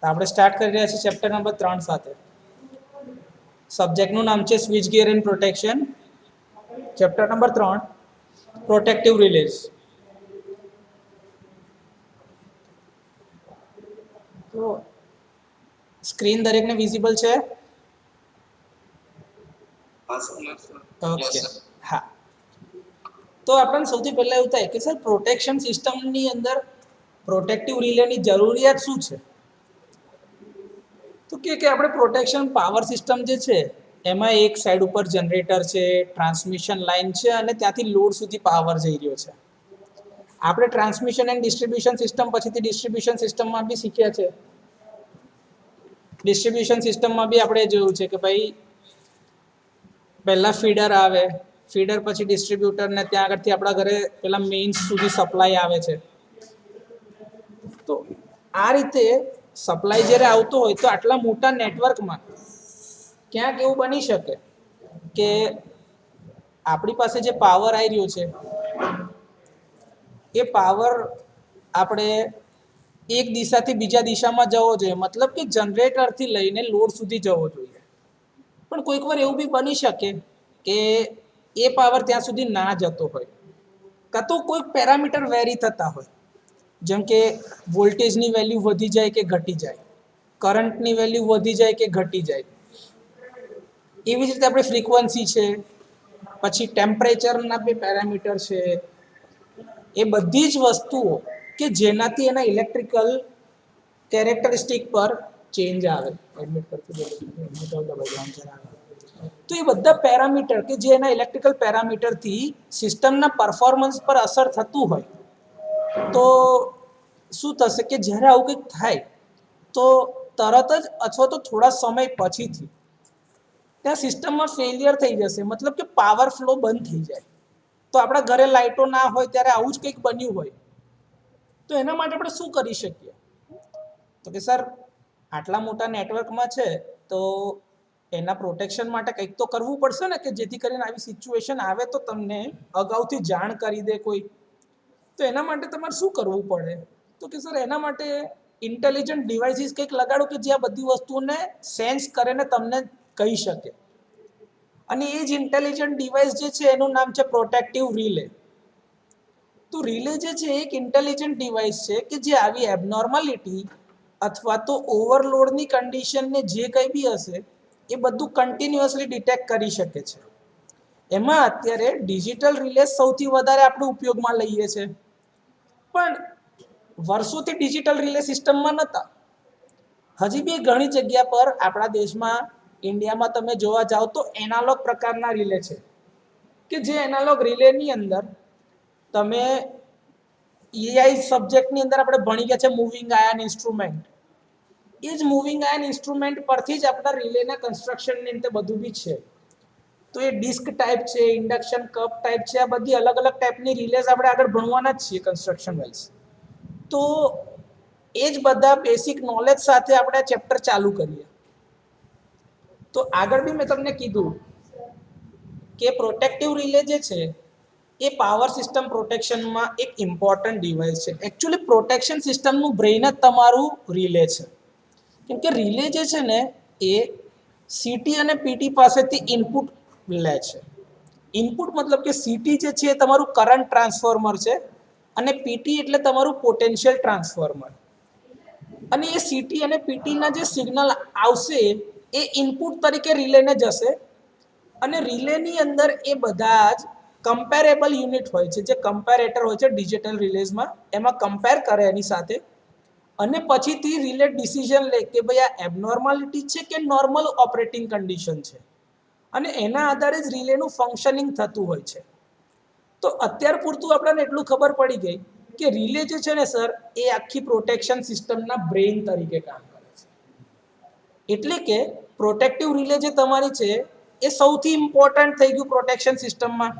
તો આપણે સ્ટાર્ટ કરી રહ્યા છીએ ચેપ્ટર નંબર 3 સાથે. સબ્જેક્ટનું નામ છે switch gear and protection. Chapter number 3 protective relays. તો સ્ક્રીન દરેકને વિઝિબલ છે? ઓકે, હા. તો આપણને સૌથી પહેલા એવું થાય કે સર પ્રોટેક્શન સિસ્ટમની અંદર પ્રોટેક્ટિવ રિલેની જરૂરિયાત શું છે? તો કે આપણે પ્રોટેક્શન પાવર સિસ્ટમ જે છે એમાં એક સાઈડ ઉપર જનરેટર છે, ટ્રાન્સમિશન લાઇન છે અને ત્યાંથી લોડ સુધી પાવર જઈ રહ્યો છે. આપણે ટ્રાન્સમિશન એન્ડ ડિસ્ટ્રીબ્યુશન સિસ્ટમ પછીથી ડિસ્ટ્રીબ્યુશન સિસ્ટમમાં બી શીખ્યા છે. ડિસ્ટ્રીબ્યુશન સિસ્ટમમાં બી આપણે જોયું છે કે ભાઈ પહેલા ફીડર આવે, ફીડર પછી ડિસ્ટ્રીબ્યુટર ને ત્યાં આગળથી આપણા ઘરે પેલા મેઇન્સ સુધી સપ્લાય આવે છે. તો આ રીતે સપ્લાય જ્યારે આવતો હોય તો આટલા મોટા નેટવર્કમાં ક્યાંક એવું બની શકે કે આપણી પાસે જે પાવર આવી રહ્યો છે એ પાવર આપણે એક દિશાથી બીજા દિશામાં જવો જોઈએ, મતલબ કે જનરેટરથી લઈને લોડ સુધી જવો જોઈએ. પણ કોઈક વાર એવું બી બની શકે કે એ પાવર ત્યાં સુધી ના જતો હોય, કાં તો કોઈક પેરામીટર વેરી થતા હોય, જેમ કે વોલ્ટેજની વેલ્યુ વધી જાય કે ઘટી જાય, કરંટની વેલ્યુ વધી જાય કે ઘટી જાય. એવી જ રીતે આપણે ફ્રીક્વન્સી છે, પછી ટેમ્પરેચરના બી પેરામીટર છે. એ બધી જ વસ્તુઓ કે જેનાથી એના ઇલેક્ટ્રિકલ કેરેક્ટરિસ્ટિક પર ચેન્જ આવે. તો એ બધા પેરામીટર કે જે એના ઇલેક્ટ્રિકલ પેરામીટરથી સિસ્ટમના પરફોર્મન્સ પર અસર થતું હોય, તો શું થશે કે જ્યારે આવું કંઈક થાય તો તરત જ અથવા તો થોડા સમય પછીથી ત્યાં સિસ્ટમમાં ફેલિયર થઈ જશે, મતલબ કે પાવર ફ્લો બંધ થઈ જાય. તો આપણા ઘરે લાઇટો ના હોય ત્યારે આવું જ કંઈક બન્યું હોય તો એના માટે આપણે શું કરી શકીએ? તો કે સર આટલા મોટા નેટવર્કમાં છે તો એના પ્રોટેક્શન માટે કંઈક તો કરવું પડશે ને, કે જેથી કરીને આવી સિચ્યુએશન આવે તો તમને અગાઉથી જાણ કરી દે કોઈ. તો એના માટે તમારે શું કરવું પડે? તો કે સર એના માટે ઇન્ટેલિજન્ટ ડિવાઇસીસ કંઈક લગાડો કે જે આ બધી વસ્તુઓને સેન્સ કરે ને તમને કહી શકે. અને એ જ ઇન્ટેલિજન્ટ ડિવાઇસ જે છે એનું નામ છે પ્રોટેક્ટિવ રિલે. તો રિલે જે છે એક ઇન્ટેલિજન્ટ ડિવાઇસ છે કે જે આવી એબનોર્માલિટી અથવા તો ઓવરલોડની કન્ડિશનને જે કંઈ બી હશે એ બધું કન્ટિન્યુઅસલી ડિટેક્ટ કરી શકે છે. એમાં અત્યારે ડિજિટલ રિલે સૌથી વધારે આપણે ઉપયોગમાં લઈએ છીએ, પણ વર્ષોથી ડિજિટલ રિલે સિસ્ટમમાં નહોતા. હજી બી ઘણી જગ્યા પર આપણા દેશમાં, ઇન્ડિયામાં તમે જોવા જાઓ તો એનાલોગ પ્રકારના રિલે છે કે જે એનાલોગ રિલેની અંદર તમે EI સબ્જેક્ટની અંદર આપણે ભણી ગયા છે મૂવિંગ આયન ઇન્સ્ટ્રુમેન્ટ. એ જ મૂવિંગ આયન ઇન્સ્ટ્રુમેન્ટ પરથી જ આપણા રિલેના કન્સ્ટ્રક્શનની અંદર બધું બી છે. તો એ ડિસ્ક ટાઈપ છે, ઇન્ડક્શન કપ ટાઈપ છે, આ બધી અલગ અલગ ટાઈપની રિલેઝ આપણે આગળ ભણવાના જ છીએ કન્સ્ટ્રક્શન વાઇઝ. તો એ જ બધા બેસિક નોલેજ સાથે આપણે આ ચેપ્ટર ચાલુ કરીએ. તો આગળ બી મેં તમને કીધું કે પ્રોટેક્ટિવ રિલે જે છે એ પાવર સિસ્ટમ પ્રોટેક્શનમાં એક ઇમ્પોર્ટન્ટ ડિવાઇસ છે. એકચ્યુઅલી પ્રોટેક્શન સિસ્ટમનું બ્રેઇન જ તમારું રિલે છે. કેમ કે રિલે જે છે ને એ સીટી અને પીટી પાસેથી ઇનપુટ લે છે. ઇનપુટ મતલબ કે સીટી જે છે એ તમારું કરંટ ટ્રાન્સફોર્મર છે અને પીટી એટલે તમારું પોટેન્શિયલ ટ્રાન્સફોર્મર. અને એ સીટી અને પીટીના જે સિગ્નલ આવશે એ ઇનપુટ તરીકે રિલેને જશે અને રિલેની અંદર એ બધા જ કમ્પેરેબલ યુનિટ હોય છે, જે કમ્પેરેટર હોય છે ડિજિટલ રિલેઝમાં, એમાં કમ્પેર કરે એની સાથે અને પછીથી રિલે ડિસિઝન લે કે ભાઈ આ એબનોર્માલિટી છે કે નોર્મલ ઓપરેટિંગ કન્ડિશન છે, અને એના આધારે જ રિલેનું ફંક્શનિંગ થતું હોય છે. તો અત્યાર પૂરતું આપણને એટલું ખબર પડી ગઈ કે રિલે જે છે ને સર એ આખી પ્રોટેક્શન સિસ્ટમના બ્રેઇન તરીકે કામ કરે છે. એટલે કે પ્રોટેક્ટિવ રિલે જે તમારી છે એ સૌથી ઇમ્પોર્ટન્ટ થઈ ગયું પ્રોટેક્શન સિસ્ટમમાં.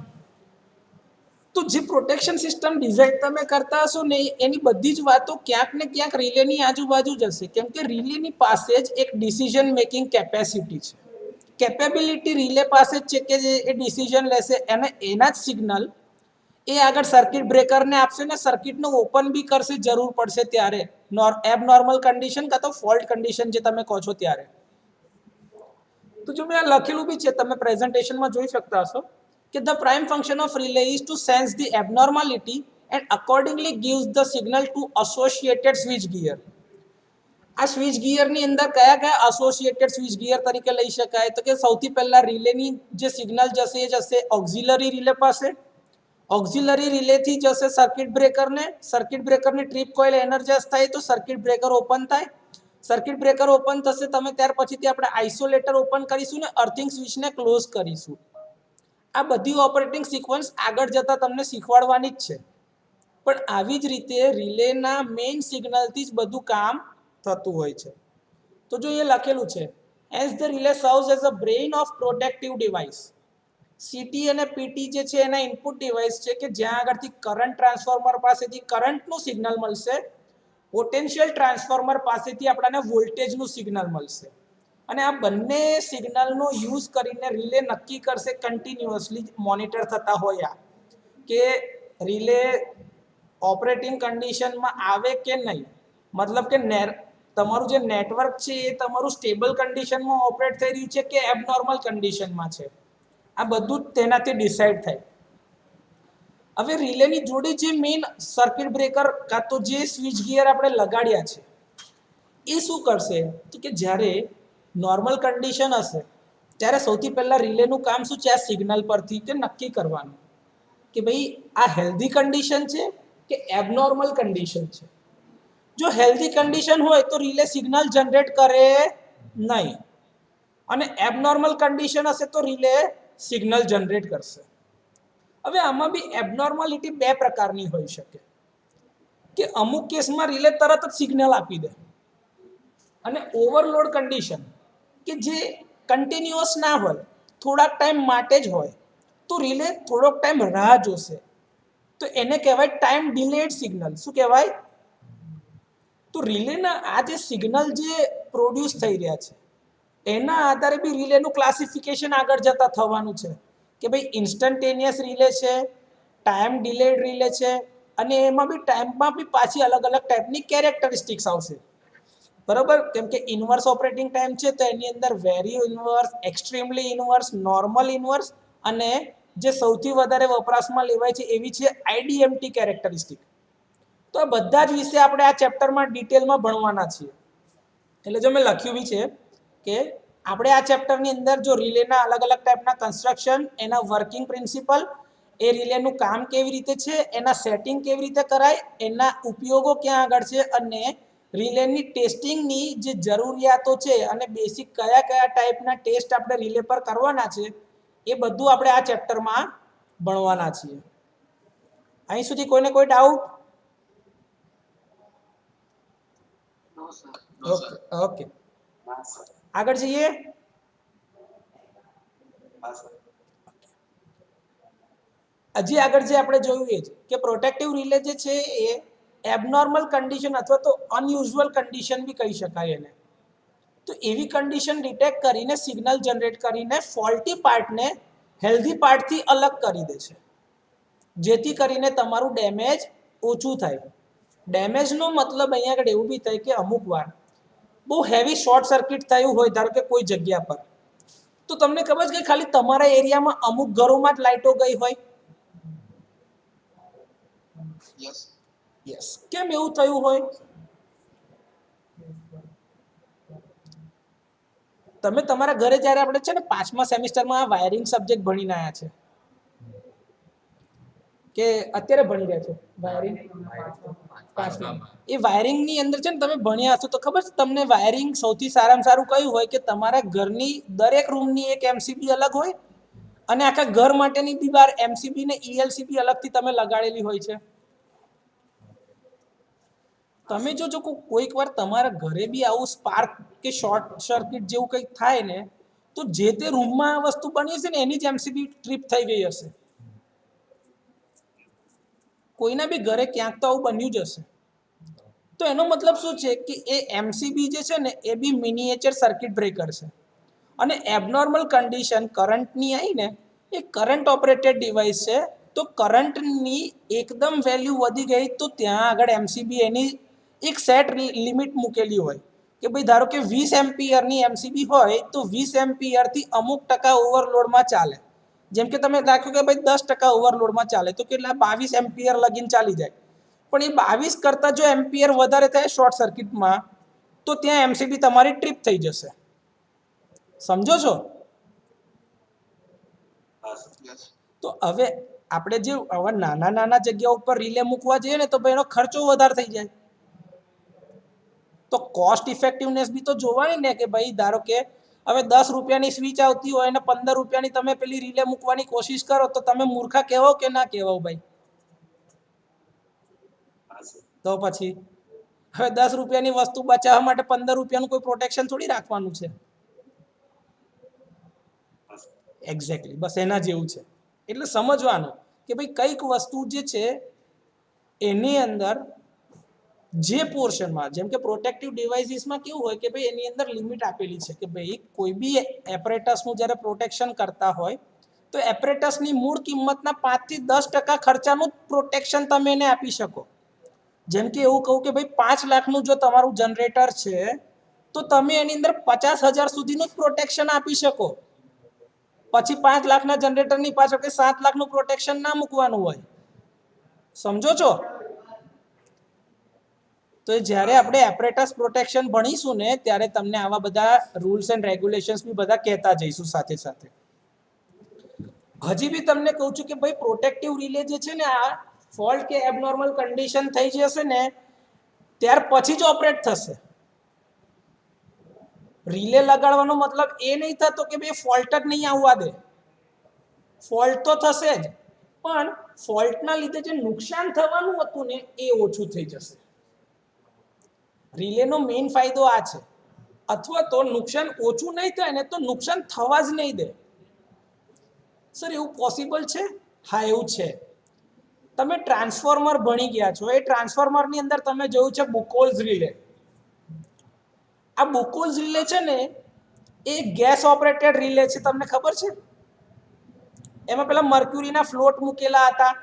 તો જે પ્રોટેક્શન સિસ્ટમ ડિઝાઇન તમે કરતા હશો ને એની બધી જ વાતો ક્યાંક ને ક્યાંક રિલેની આજુબાજુ જ હશે, કેમ કે રિલેની પાસે જ એક ડિસિઝન મેકિંગ કેપેસિટી છે. કેપેબિલિટી રિલે પાસે જ છે કે જે એ ડિસિઝન લેશે અને એના જ સિગ્નલ એ આગળ સર્કિટ બ્રેકરને આપશે ને સર્કિટને ઓપન બી કરશે જરૂર પડશે ત્યારે, એબનોર્મલ કન્ડિશન કાં તો ફોલ્ટ કન્ડિશન જે તમે કહો છો ત્યારે. તો જો મેં આ લખેલું બી છે, તમે પ્રેઝન્ટેશનમાં જોઈ શકતા હશો કે the prime function of relay is to sense the abnormality and accordingly gives the signal to associated switch gear. આ સ્વિચ ગિયરની અંદર કયા કયા એસોસિએટેડ સ્વિચ ગિયર તરીકે લઈ શકાય? તો કે સૌથી પહેલા રિલેની જે સિગ્નલ જશે એ જશે ઓક્ઝિલરી રિલે પાસે. ઓક્ઝિલરી રિલેથી જશે સર્કિટ બ્રેકરને. સર્કિટ બ્રેકરની ટ્રીપ કોઇલ એનર્જાઇઝ થાય તો સર્કિટ બ્રેકર ઓપન થાય. સર્કિટ બ્રેકર ઓપન થશે તમે ત્યાર પછીથી આપણે આઇસોલેટર ઓપન કરીશું ને અર્થિંગ સ્વિચને ક્લોઝ કરીશું. આ બધી ઓપરેટિંગ સિક્વન્સ આગળ જતા તમને શીખવાડવાની જ છે, પણ આવી જ રીતે રિલેના મેઇન સિગ્નલથી જ બધું કામ થતું હોય છે. તો જો એ લખેલું છે as the relay serves as a brain of protective device. CT અને પીટી જે છે એના ઇનપુટ ડિવાઇસ છે કે જ્યાં આગળથી કરંટ ટ્રાન્સફોર્મર પાસેથી કરંટનું સિગ્નલ મળશે, પોટેન્શિયલ ટ્રાન્સફોર્મર પાસેથી આપણને વોલ્ટેજનું સિગ્નલ મળશે, અને આ બંને સિગ્નલનો યુઝ કરીને રિલે નક્કી કરશે કન્ટિન્યુઅસલી મોનિટર થતા હોય કે રિલે ઓપરેટિંગ કન્ડિશનમાં આવે કે નહીં. મતલબ કે તમારું જે નેટવર્ક છે એ તમારું સ્ટેબલ કન્ડિશનમાં ઓપરેટ થઈ રહ્યું છે કે એબનોર્મલ કન્ડિશનમાં છે. આ બધું જ તેનાથી ડિસાઇડ થાય. હવે રિલેની જોડે જે મેઇન સર્કિટ બ્રેકર કાં તો જે સ્વિચ ગિયર આપણે લગાડ્યા છે એ શું કરશે તો કે જ્યારે નોર્મલ કન્ડિશન હશે ત્યારે સૌથી પહેલાં રિલેનું કામ શું છે? આ સિગ્નલ પરથી તે નક્કી કરવાનું કે ભાઈ આ હેલ્ધી કન્ડિશન છે કે એબનોર્મલ કન્ડિશન છે. જો હેલ્ધી કન્ડિશન હોય તો રિલે સિગ્નલ જનરેટ કરે નહીં, અને એબનોર્મલ કન્ડિશન હશે તો રિલે સિગ્નલ જનરેટ કરશે. હવે આમાં બી એબનોર્માલિટી બે પ્રકારની હોઈ શકે કે અમુક કેસમાં રિલે તરત જ સિગ્નલ આપી દે, અને ઓવરલોડ કન્ડિશન કે જે કન્ટિન્યુઅસ ના હોય, થોડાક ટાઈમ માટે જ હોય, તો રિલે થોડોક ટાઈમ રાહ જોશે. તો એને કહેવાય ટાઈમ ડિલેડ સિગ્નલ. શું કહેવાય? તો રિલેના આ જે સિગ્નલ જે પ્રોડ્યુસ થઈ રહ્યા છે એના આધારે બી રિલેનું ક્લાસિફિકેશન આગળ જતા થવાનું છે કે ભાઈ ઇન્સ્ટન્ટેનિયસ રિલે છે, ટાઈમ ડિલેડ રિલે છે, અને એમાં બી ટાઈમમાં બી પાછી અલગ અલગ ટાઈપની કેરેક્ટરિસ્ટિક્સ આવશે. બરાબર? કેમ કે ઇન્વર્સ ઓપરેટિંગ ટાઈમ છે તો એની અંદર very inverse, extremely inverse, normal inverse, અને જે સૌથી વધારે વપરાશમાં લેવાય છે એવી છે આઈડીએમટી કેરેક્ટરિસ્ટિક. તો આ બધા જ વિશે આપણે આ ચેપ્ટરમાં ડિટેલમાં ભણવાના છીએ. એટલે જો મેં લખ્યું બી છે કે આપણે આ ચેપ્ટરની અંદર જો રિલેના અલગ અલગ ટાઈપના કન્સ્ટ્રક્શન, એના વર્કિંગ પ્રિન્સિપલ, એ રિલેનું કામ કેવી રીતે છે, એના સેટિંગ કેવી રીતે કરાય, એના ઉપયોગો ક્યાં આગળ છે, અને રિલેની ટેસ્ટિંગની જે જરૂરિયાતો છે અને બેસિક કયા કયા ટાઈપના ટેસ્ટ આપણે રિલે પર કરવાના છે એ બધું આપણે આ ચેપ્ટરમાં ભણવાના છીએ. અહીં સુધી કોઈને કોઈ ડાઉટ? ઓકે, આગળ જઈએ. હજી આગળ જે આપણે જોયું એ કે પ્રોટેક્ટિવ રિલે જે છે એ એબનોર્મલ કન્ડિશન અથવા તો અનયુઝ્યુઅલ કન્ડિશન બી કહી શકાય એને. તો એવી કન્ડિશન ડિટેક્ટ કરીને સિગ્નલ જનરેટ કરીને ફોલ્ટી પાર્ટને હેલ્ધી પાર્ટથી અલગ કરી દે છે, જેથી કરીને તમારું ડેમેજ ઓછું થાય. ડેમેજનો મતલબ અહીંયા આગળ એવું બી થાય કે અમુક વાર બહુ હેવી શોર્ટ સર્કિટ થયું હોય, ધારો કે કોઈ જગ્યા પર, તો તમને ખબર છે કે ખાલી તમારા એરિયામાં અમુક ઘરોમાં જ લાઇટો ગઈ હોય. યસ. કેમ એવું થયું હોય? તમે તમારા ઘરે જ્યારે આપણે છે ને 5મા સેમિસ્ટરમાં વાયરિંગ સબ્જેક્ટ ભણીને આવ્યા છે કે અત્યારે ભણી રહ્યા છો વાયરિંગ? એ વાયરિંગની અંદર છે ને તમે ભણ્યા હશો તો ખબર છે તમને વાયરિંગ સૌથી સારામાં સારું કયું હોય કે તમારા ઘરની દરેક રૂમની એક એમસીબી અલગ હોય, અને આખા ઘર માટેની બી બાર એમસીબી ને ઈએલસીબી અલગથી તમે લગાડેલી હોય છે. તમે જો કોઈક વાર તમારા ઘરે બી આવું સ્પાર્ક કે શોર્ટ સર્કિટ જેવું કંઈક થાય ને, તો જે તે રૂમમાં આ વસ્તુ બની હશે ને એની જ એમસીબી ટ્રીપ થઈ ગઈ હશે. કોઈના બી ઘરે ક્યાંક તો આવું બન્યું જ હશે. તો એનો મતલબ શું છે કે એ એમસીબી જે છે ને એ બી મિનિએચર સર્કિટ બ્રેકર છે, અને એબનોર્મલ કન્ડિશન કરંટની આવી ને એ કરંટ ઓપરેટેડ ડિવાઇસ છે, તો કરંટની એકદમ વેલ્યુ વધી ગઈ તો ત્યાં આગળ એમસીબી એની એક સેટ લિમિટ મૂકેલી હોય કે ભાઈ ધારો કે 20 એમ્પિયરની એમસીબી હોય તો 20 એમ્પિયરથી અમુક ટકા ઓવરલોડમાં ચાલે. જેમ કે તમે રાખ્યું કે ભાઈ 10% ઓવરલોડમાં ચાલે તો કેટલા 22 એમ્પિયર લગીન ચાલી જાય. પણ એ 22 કરતાં જો એમ્પિયર વધારે થાય શોર્ટ સર્કિટમાં તો ત્યાં એમસીબી તમારી ટ્રીપ થઈ જશે. સમજો છો? તો હવે આપણે જે આવા નાના નાના જગ્યા ઉપર રિલે મૂકવા જઈએ ને તો ભાઈ એનો ખર્ચો વધારે થઈ જાય. તો કોસ્ટ ઇફેક્ટિવનેસ બી તો જોવાની ને કે ભાઈ ધારો કે હવે 10 રૂપિયાની સ્વિચ આવતી હોય અને 15 રૂપિયાની તમે પેલી રિલે મૂકવાની કોશિશ કરો તો તમે મૂર્ખા કહેવો કે ના કહેવો ભાઈ? તો પછી હવે 10 રૂપિયાની વસ્તુ બચાવવા માટે 15 રૂપિયાનું કોઈ પ્રોટેક્શન થોડી રાખવાનું છે. એક્ઝેક્ટલી બસ એના જેવું છે. એટલે સમજવાનું કે ભાઈ કઈક વસ્તુ જે છે એની અંદર જે પોર્શનમાં જેમ કે પ્રોટેક્ટિવ ડિવાઇસીસમાં કેવું હોય કે ભાઈ એની અંદર લિમિટ આપેલી છે કે ભાઈ કોઈ બી એપરેટસનું જ્યારે પ્રોટેક્શન કરતા હોય તો એપરેટસની મૂળ કિંમતના 5 થી 10% ખર્ચાનું પ્રોટેક્શન તમે એને આપી શકો. જેમ કે એવું કહું કે ભાઈ 5 લાખનું જો તમારું જનરેટર છે તો તમે એની અંદર 50,000 સુધીનું જ પ્રોટેક્શન આપી શકો. પછી 5 લાખના જનરેટરની પાછળ કે 7 લાખનું પ્રોટેક્શન ના મૂકવાનું હોય. સમજો છો? તો જ્યારે આપણે એપરેટસ પ્રોટેક્શન ભણીશું ને ત્યારે તમને આવા બધા રૂલ્સ એન્ડ રેગ્યુલેશન્સ બી બધા કહેતા જઈશું સાથે સાથે. હજી બી તમને કહું છું કે ભાઈ પ્રોટેક્ટિવ રિલે જે છે ને આ ફોલ્ટ કે એબનોર્મલ કન્ડિશન થઈ જશે ને ત્યાર પછી જ ઓપરેટ થશે. રિલે લગાડવાનો મતલબ એ નહીં થતો કે ભાઈ ફોલ્ટ જ નહીં આવવા દે. ફોલ્ટ તો થશે જ પણ ફોલ્ટના લીધે જે નુકસાન થવાનું હતું ને એ ઓછું થઈ જશે. રિલેનો મેઇન ફાયદો આ છે. અથવા તો નુકસાન ઓછું નહીં થાય ને તો નુકસાન થવા જ નહીં દે. સર એવું પોસિબલ છે? હા એવું છે. તમે ટ્રાન્સફોર્મર ભણી ગયા છો એ ટ્રાન્સફોર્મરની અંદર તમે જોયું છે બુકોલ્સ રિલે. આ બુકોલ્સ રિલે છે ને એ ગેસ ઓપરેટેડ રિલે છે. તમને ખબર છે? એમાં પેલા મર્ક્યુરીના ફ્લોટ મૂકેલા હતા.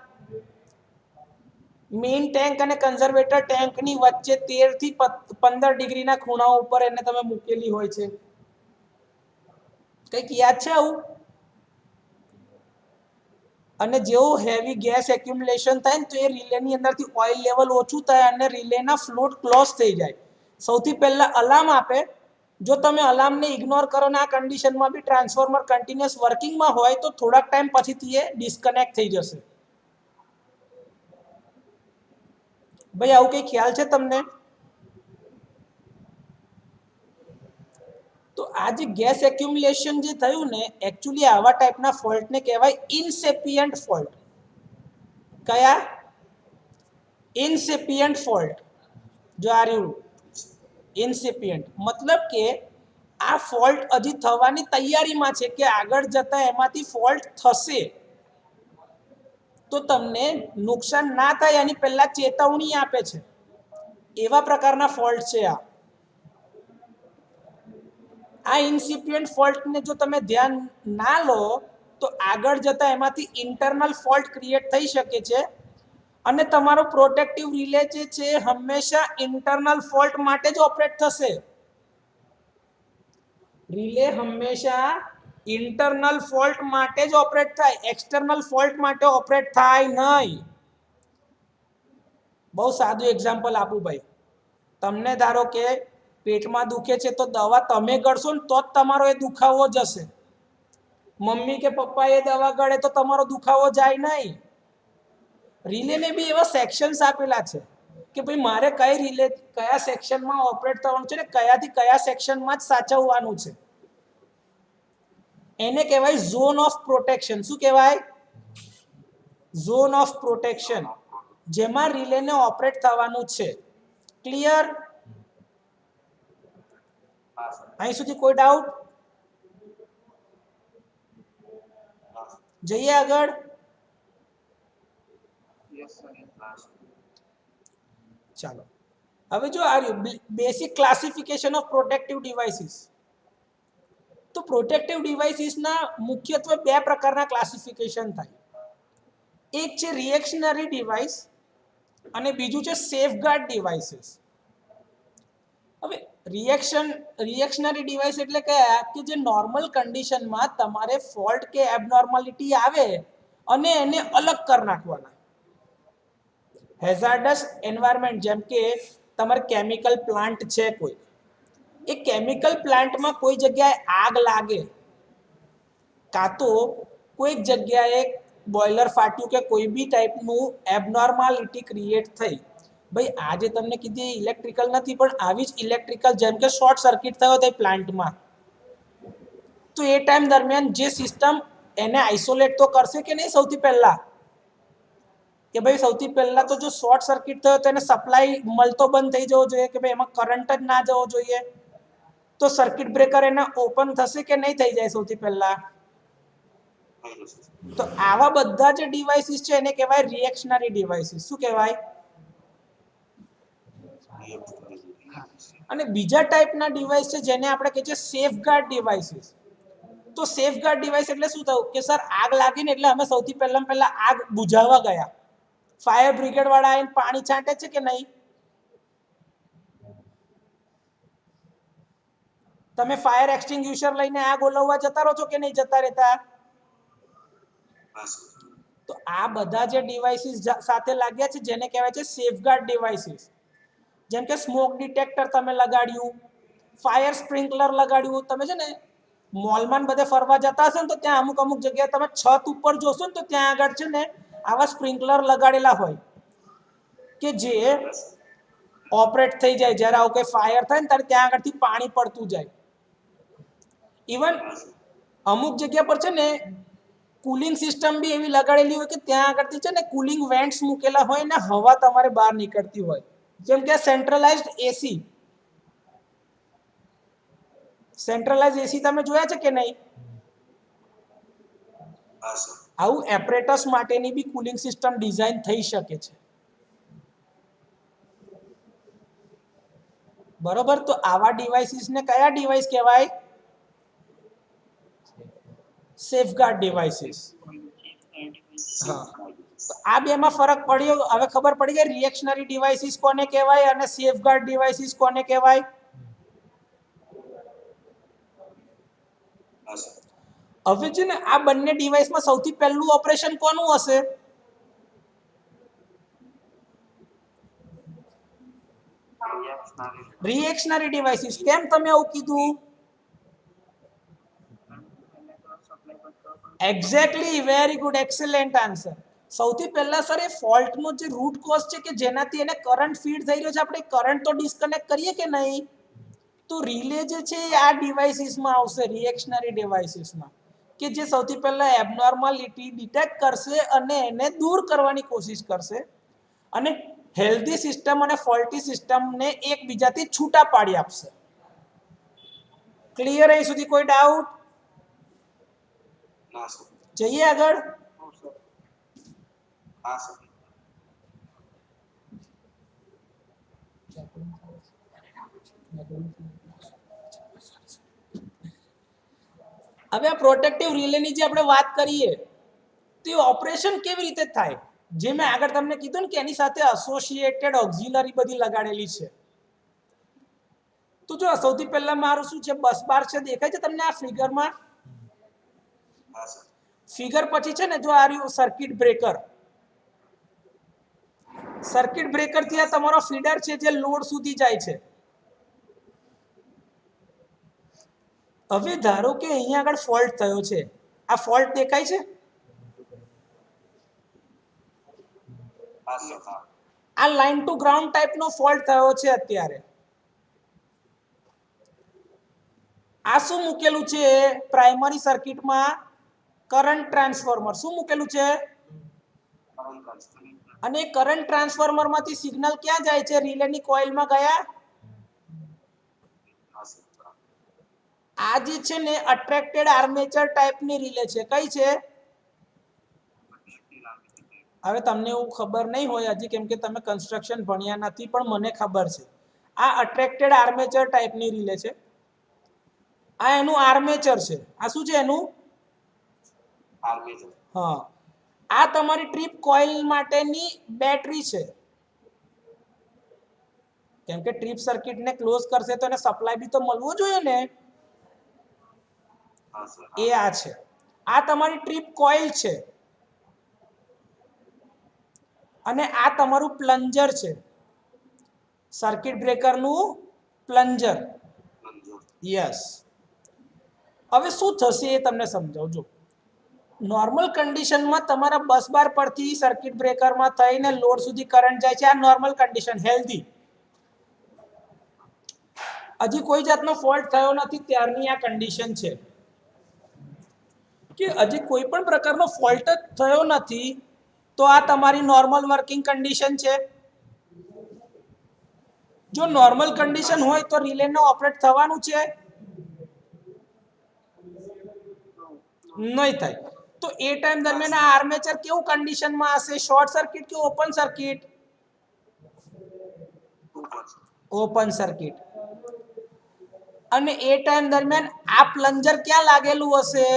મેઇન ટેન્ક અને કન્ઝર્વેટર ટેન્કની વચ્ચે 13 થી 15 ડિગ્રીના ખૂણાઓ ઉપર એને તમે મૂકેલી હોય છે. કંઈક યાદ છે આવું? અને જેવું હેવી ગેસ એક્યુમ્યુલેશન થાય ને તો એ રિલેની અંદરથી ઓઇલ લેવલ ઓછું થાય અને રિલેના ફ્લોટ ક્લોઝ થઈ જાય. સૌથી પહેલા અલાર્મ આપે. જો તમે અલાર્મને ઇગ્નોર કરો ને આ કન્ડિશનમાં બી ટ્રાન્સફોર્મર કન્ટિન્યુઅસ વર્કિંગમાં હોય તો થોડાક ટાઈમ પછીથી એ ડિસ્કનેક્ટ થઈ જશે. ભાઈ આવું કંઈ ખ્યાલ છે તમને? તો આ જે ગેસ એક્યુમ્યુલેશન જે થયું ને એકચ્યુઅલી આવા ટાઈપના ફોલ્ટને કહેવાય ઇન્સેપિયન્ટ ફોલ્ટ. કયા? ઇન્સેપિયન્ટ ફોલ્ટ. જો આ રહ્યું ઇન્સેપિયન્ટ મતલબ કે આ ફોલ્ટ હજી થવાની તૈયારીમાં છે કે આગળ જતા એમાંથી ફોલ્ટ થશે તો તમને નુકસાન ના થાય એની પહેલા ચેતવણી આપે છે. એવા પ્રકારના ફોલ્ટ છે આ. આ ઇન્સિપિયન્ટ ફોલ્ટને જો તમે ધ્યાન ના લો તો આગળ જતા એમાંથી ઇન્ટરનલ ફોલ્ટ ક્રિએટ થઈ શકે છે અને તમારો પ્રોટેક્ટિવ રિલે જે છે હંમેશા ઇન્ટરનલ ફોલ્ટ માટે જ ઓપરેટ થશે. રિલે હંમેશા ઇન્ટરનલ ફોલ્ટ માટે જ ઓપરેટ થાય, એક્સટર્નલ ફોલ્ટ માટે ઓપરેટ થાય નહીં. બહુ સાદું એક્ઝામ્પલ આપું ભાઈ. તમને ધારો કે પેટમાં દુખે છે તો દવા તમે ગળશો ને તો જ તમારો એ દુખાવો જશે. મમ્મી કે પપ્પા એ દવા ગળે તો તમારો દુખાવો જાય નહીં. રિલેને બી એવા સેક્શન્સ આપેલા છે કે ભાઈ મારે કઈ રિલે કયા સેક્શનમાં ઓપરેટ થવાનું છે ને કયાથી કયા સેક્શનમાં જ સાચવવાનું છે. એને કહેવાય ઝોન ઓફ પ્રોટેક્શન. શું કહેવાય? ઝોન ઓફ પ્રોટેક્શન, જેમાં રિલેને ઓપરેટ થવાનું છે. ક્લિયર? અહીં સુધી કોઈ ડાઉટ? જઈએ આગળ. ચાલો હવે જો આ basic classification of protective devices. તો પ્રોટેક્ટિવ ડિવાઇસીસના મુખ્યત્વે બે પ્રકારના ક્લાસિફિકેશન થાય. એક છે રિએક્શનરી ડિવાઇસ અને બીજું છે સેફગાર્ડ ડિવાઇસીસ. હવે રિએક્શનરી ડિવાઇસ એટલે કયા કે જે નોર્મલ કન્ડિશનમાં તમારે ફોલ્ટ કે એબનોર્માલિટી આવે અને એને અલગ કરી નાખવાના. હેઝાર્ડસ એન્વાયરમેન્ટ જેમ કે તમારે કેમિકલ પ્લાન્ટ છે કોઈ, એ કેમિકલ પ્લાન્ટમાં કોઈ જગ્યાએ આગ લાગે, કાં તો કોઈક જગ્યાએ બોઇલર ફાટ્યું કે કોઈ બી ટાઈપનું એબનોર્માલિટી ક્રિએટ થઈ, ભાઈ આજે તમને કીધી ઇલેક્ટ્રિકલ નથી પણ આવી જ ઇલેક્ટ્રિકલ જેમ કે શોર્ટ સર્કિટ થયો તે પ્લાન્ટમાં, તો એ ટાઈમ દરમિયાન જે સિસ્ટમ એને આઇસોલેટ તો કરશે કે નહીં સૌથી પહેલા, કે ભાઈ સૌથી પહેલા તો જો શોર્ટ સર્કિટ થયો તો એને સપ્લાય મળતો બંધ થઈ જવો જોઈએ કે ભાઈ એમાં કરંટ જ ના જવો જોઈએ, તો સર્કિટ બ્રેકર એને ઓપન થશે કે નહીં થઈ જાય સૌથી પહેલા. તો આવા બધા જે ડિવાઇસીસ છે એને કહેવાય રિએક્શનરી ડિવાઇસીસ. શું કહેવાય? અને બીજા ટાઈપના ડિવાઇસ છે જેને આપણે કહીએ છીએ સેફગાર્ડ ડિવાઇસીસ. તો સેફગાર્ડ ડિવાઇસ એટલે શું થયું કે સર આગ લાગી ને એટલે અમે સૌથી પહેલા આગ બુઝાવવા ગયા, ફાયર બ્રિગેડ વાળા આવીને પાણી છાંટે છે કે નહીં? તમે ફાયર એક્સટિંગ્યુશર લઈને આગ ઓલવવા જતા રહો છો કે નહીં જતા રહેતા? તો આ બધા જે ડિવાઇસીસ સાથે લાગ્યા છે જેને કહેવાય છે સેફગાર્ડ ડિવાઇસીસ. જેમ કે સ્મોક ડિટેક્ટર તમે લગાડ્યું, ફાયર સ્પ્રિંકલર લગાડ્યું. તમે છે ને મોલમાં બધે ફરવા જતા હશો ને તો ત્યાં અમુક જગ્યાએ તમે છત ઉપર જોશો ને તો ત્યાં આગળ છે ને આવા સ્પ્રિંકલર લગાડેલા હોય કે જે ઓપરેટ થઈ જાય જ્યારે આવું કંઈ ફાયર થાય ને ત્યારે ત્યાં આગળથી પાણી પડતું જાય. ઇવન અમુક જગ્યા પર છે ને કુલિંગ સિસ્ટમ બી એવી લગાડેલી હોય કે ત્યાં આગળથી છે ને કુલિંગ વેન્ટ્સ મૂકેલા હોય ને હવા તમારે બહાર નીકળતી હોય, જેમ કે સેન્ટ્રલાઇઝ્ડ એસી. સેન્ટ્રલાઇઝ એસી તમે જોયા છે કે નહીં? આવું એપરેટસ માટેની બી કુલિંગ સિસ્ટમ ડિઝાઇન થઈ શકે છે. બરોબર, તો આવા ડિવાઇસીસને કયા ડિવાઇસ કહેવાય? Safeguard devices. હા, તો આ બેમાં ફરક પડ્યો. હવે ખબર પડી ગઈ રિએક્શનરી ડિવાઇસીસ કોને કહેવાય અને સેફગાર્ડ ડિવાઇસીસ કોને કહેવાય. હવે છે ને આ બંને ડિવાઇસમાં સૌથી પહેલું ઓપરેશન કોનું હશે? Reactionary devices. કેમ તમે એવું કીધું? Exactly, very good, excellent answer. સૌથી પહેલા સર એ ફોલ્ટનો જે રૂટ કોઝ છે કે જેનાથી એને કરંટ ફીડ થઈ રહ્યો છે, આપણે કરંટ તો ડિસ્કનેક્ટ કરીએ કે નહીં? તો રિલે જે છે એ આ ડિવાઇસીસમાં આવશે, રિએક્શનરી ડિવાઇસીસમાં, કે જે સૌથી પહેલા એબનોર્માલિટી ડિટેક્ટ કરશે અને એને દૂર કરવાની કોશિશ કરશે અને હેલ્ધી સિસ્ટમ અને ફોલ્ટી સિસ્ટમને એકબીજાથી છૂટા પાડી આપશે. ક્લિયર? અહીં સુધી કોઈ ડાઉટ? જઈએ આગળ. હવે આ પ્રોટેક્ટિવ રિલેની જે આપણે વાત કરીએ તો ઓપરેશન કેવી રીતે થાય, જે મેં આગળ તમને કીધું ને કે એની સાથે એસોસિએટેડ ઓક્ઝિલરી બધી લગાડેલી છે. તો જો સૌથી પહેલા મારું શું છે, બસ બાર છે, દેખાય છે તમને આ ફિગરમાં? ફિગર પછી છે ને જો આ રહ્યું સર્કિટ બ્રેકર. સર્કિટ બ્રેકર થી આ તમારો ફીડર છે જે લોડ સુધી જાય છે. હવે ધારો કે અહીંયા આગળ ફોલ્ટ થયો છે, આ ફોલ્ટ દેખાય છે? આ લાઈન ટુ ગ્રાઉન્ડ ટાઈપનો ફોલ્ટ થયો છે અત્યારે. આ શું મૂકેલું છે પ્રાઇમરી સર્કિટમાં? Current transformer. શું મૂકેલું છે? અને કરંટ ટ્રાન્સફોર્મર માંથી સિગ્નલ ક્યાં જાય છે? રિલેની કોઇલમાં ગયા. આ જે છે ને અટ્રેક્ટેડ આર્મેચર ટાઈપની રિલે છે. કઈ છે? હવે તમને એવું ખબર નહીં હોય હજી કેમ કે તમે કન્સ્ટ્રક્શન ભણ્યા નથી, પણ મને ખબર છે. આ અટ્રેક્ટેડ આર્મેચર ટાઈપની રિલે છે. આ એનું આર્મેચર છે. આ શું છે એનું? આર્મેચર. હા, આ તમારી ટ્રીપ કોઇલ માટેની બેટરી છે, કેમ કે ટ્રીપ સર્કિટને ક્લોઝ કરશે તો એને સપ્લાય બી તો મળવો જોઈએ ને. એ આ છે, આ તમારી ટ્રીપ કોઇલ છે અને આ તમારું પ્લન્જર છે, સર્કિટ બ્રેકરનું પ્લન્જર. યસ. હવે શું થશે એ તમને સમજાવજો. નોર્મલ કન્ડિશનમાં તમારા બસ બાર પરથી સર્કિટ બ્રેકરમાં થઈને લોડ સુધી કરંટ જાય છે, આ નોર્મલ કન્ડિશન હેલ્ધી. હજી કોઈ જાતનો ફોલ્ટ થયો નથી ત્યારની આ કન્ડિશન છે કે હજી કોઈ પણ પ્રકારનો ફોલ્ટ જ થયો નથી, તો આ તમારી નોર્મલ વર્કિંગ કન્ડિશન છે. જો નોર્મલ કન્ડિશન હોય તો રિલેનો ઓપરેટ થવાનું છે, નહીં થાય. તો એ ટાઈમ દરમિયાન આ આર્મેચર કેવું કન્ડિશનમાં હશે, શોર્ટ સર્કિટ કે ઓપન સર્કિટ? Open circuit. અને એ ટાઈમ દરમિયાન આ પ્લન્જર ક્યાં લાગેલું હશે?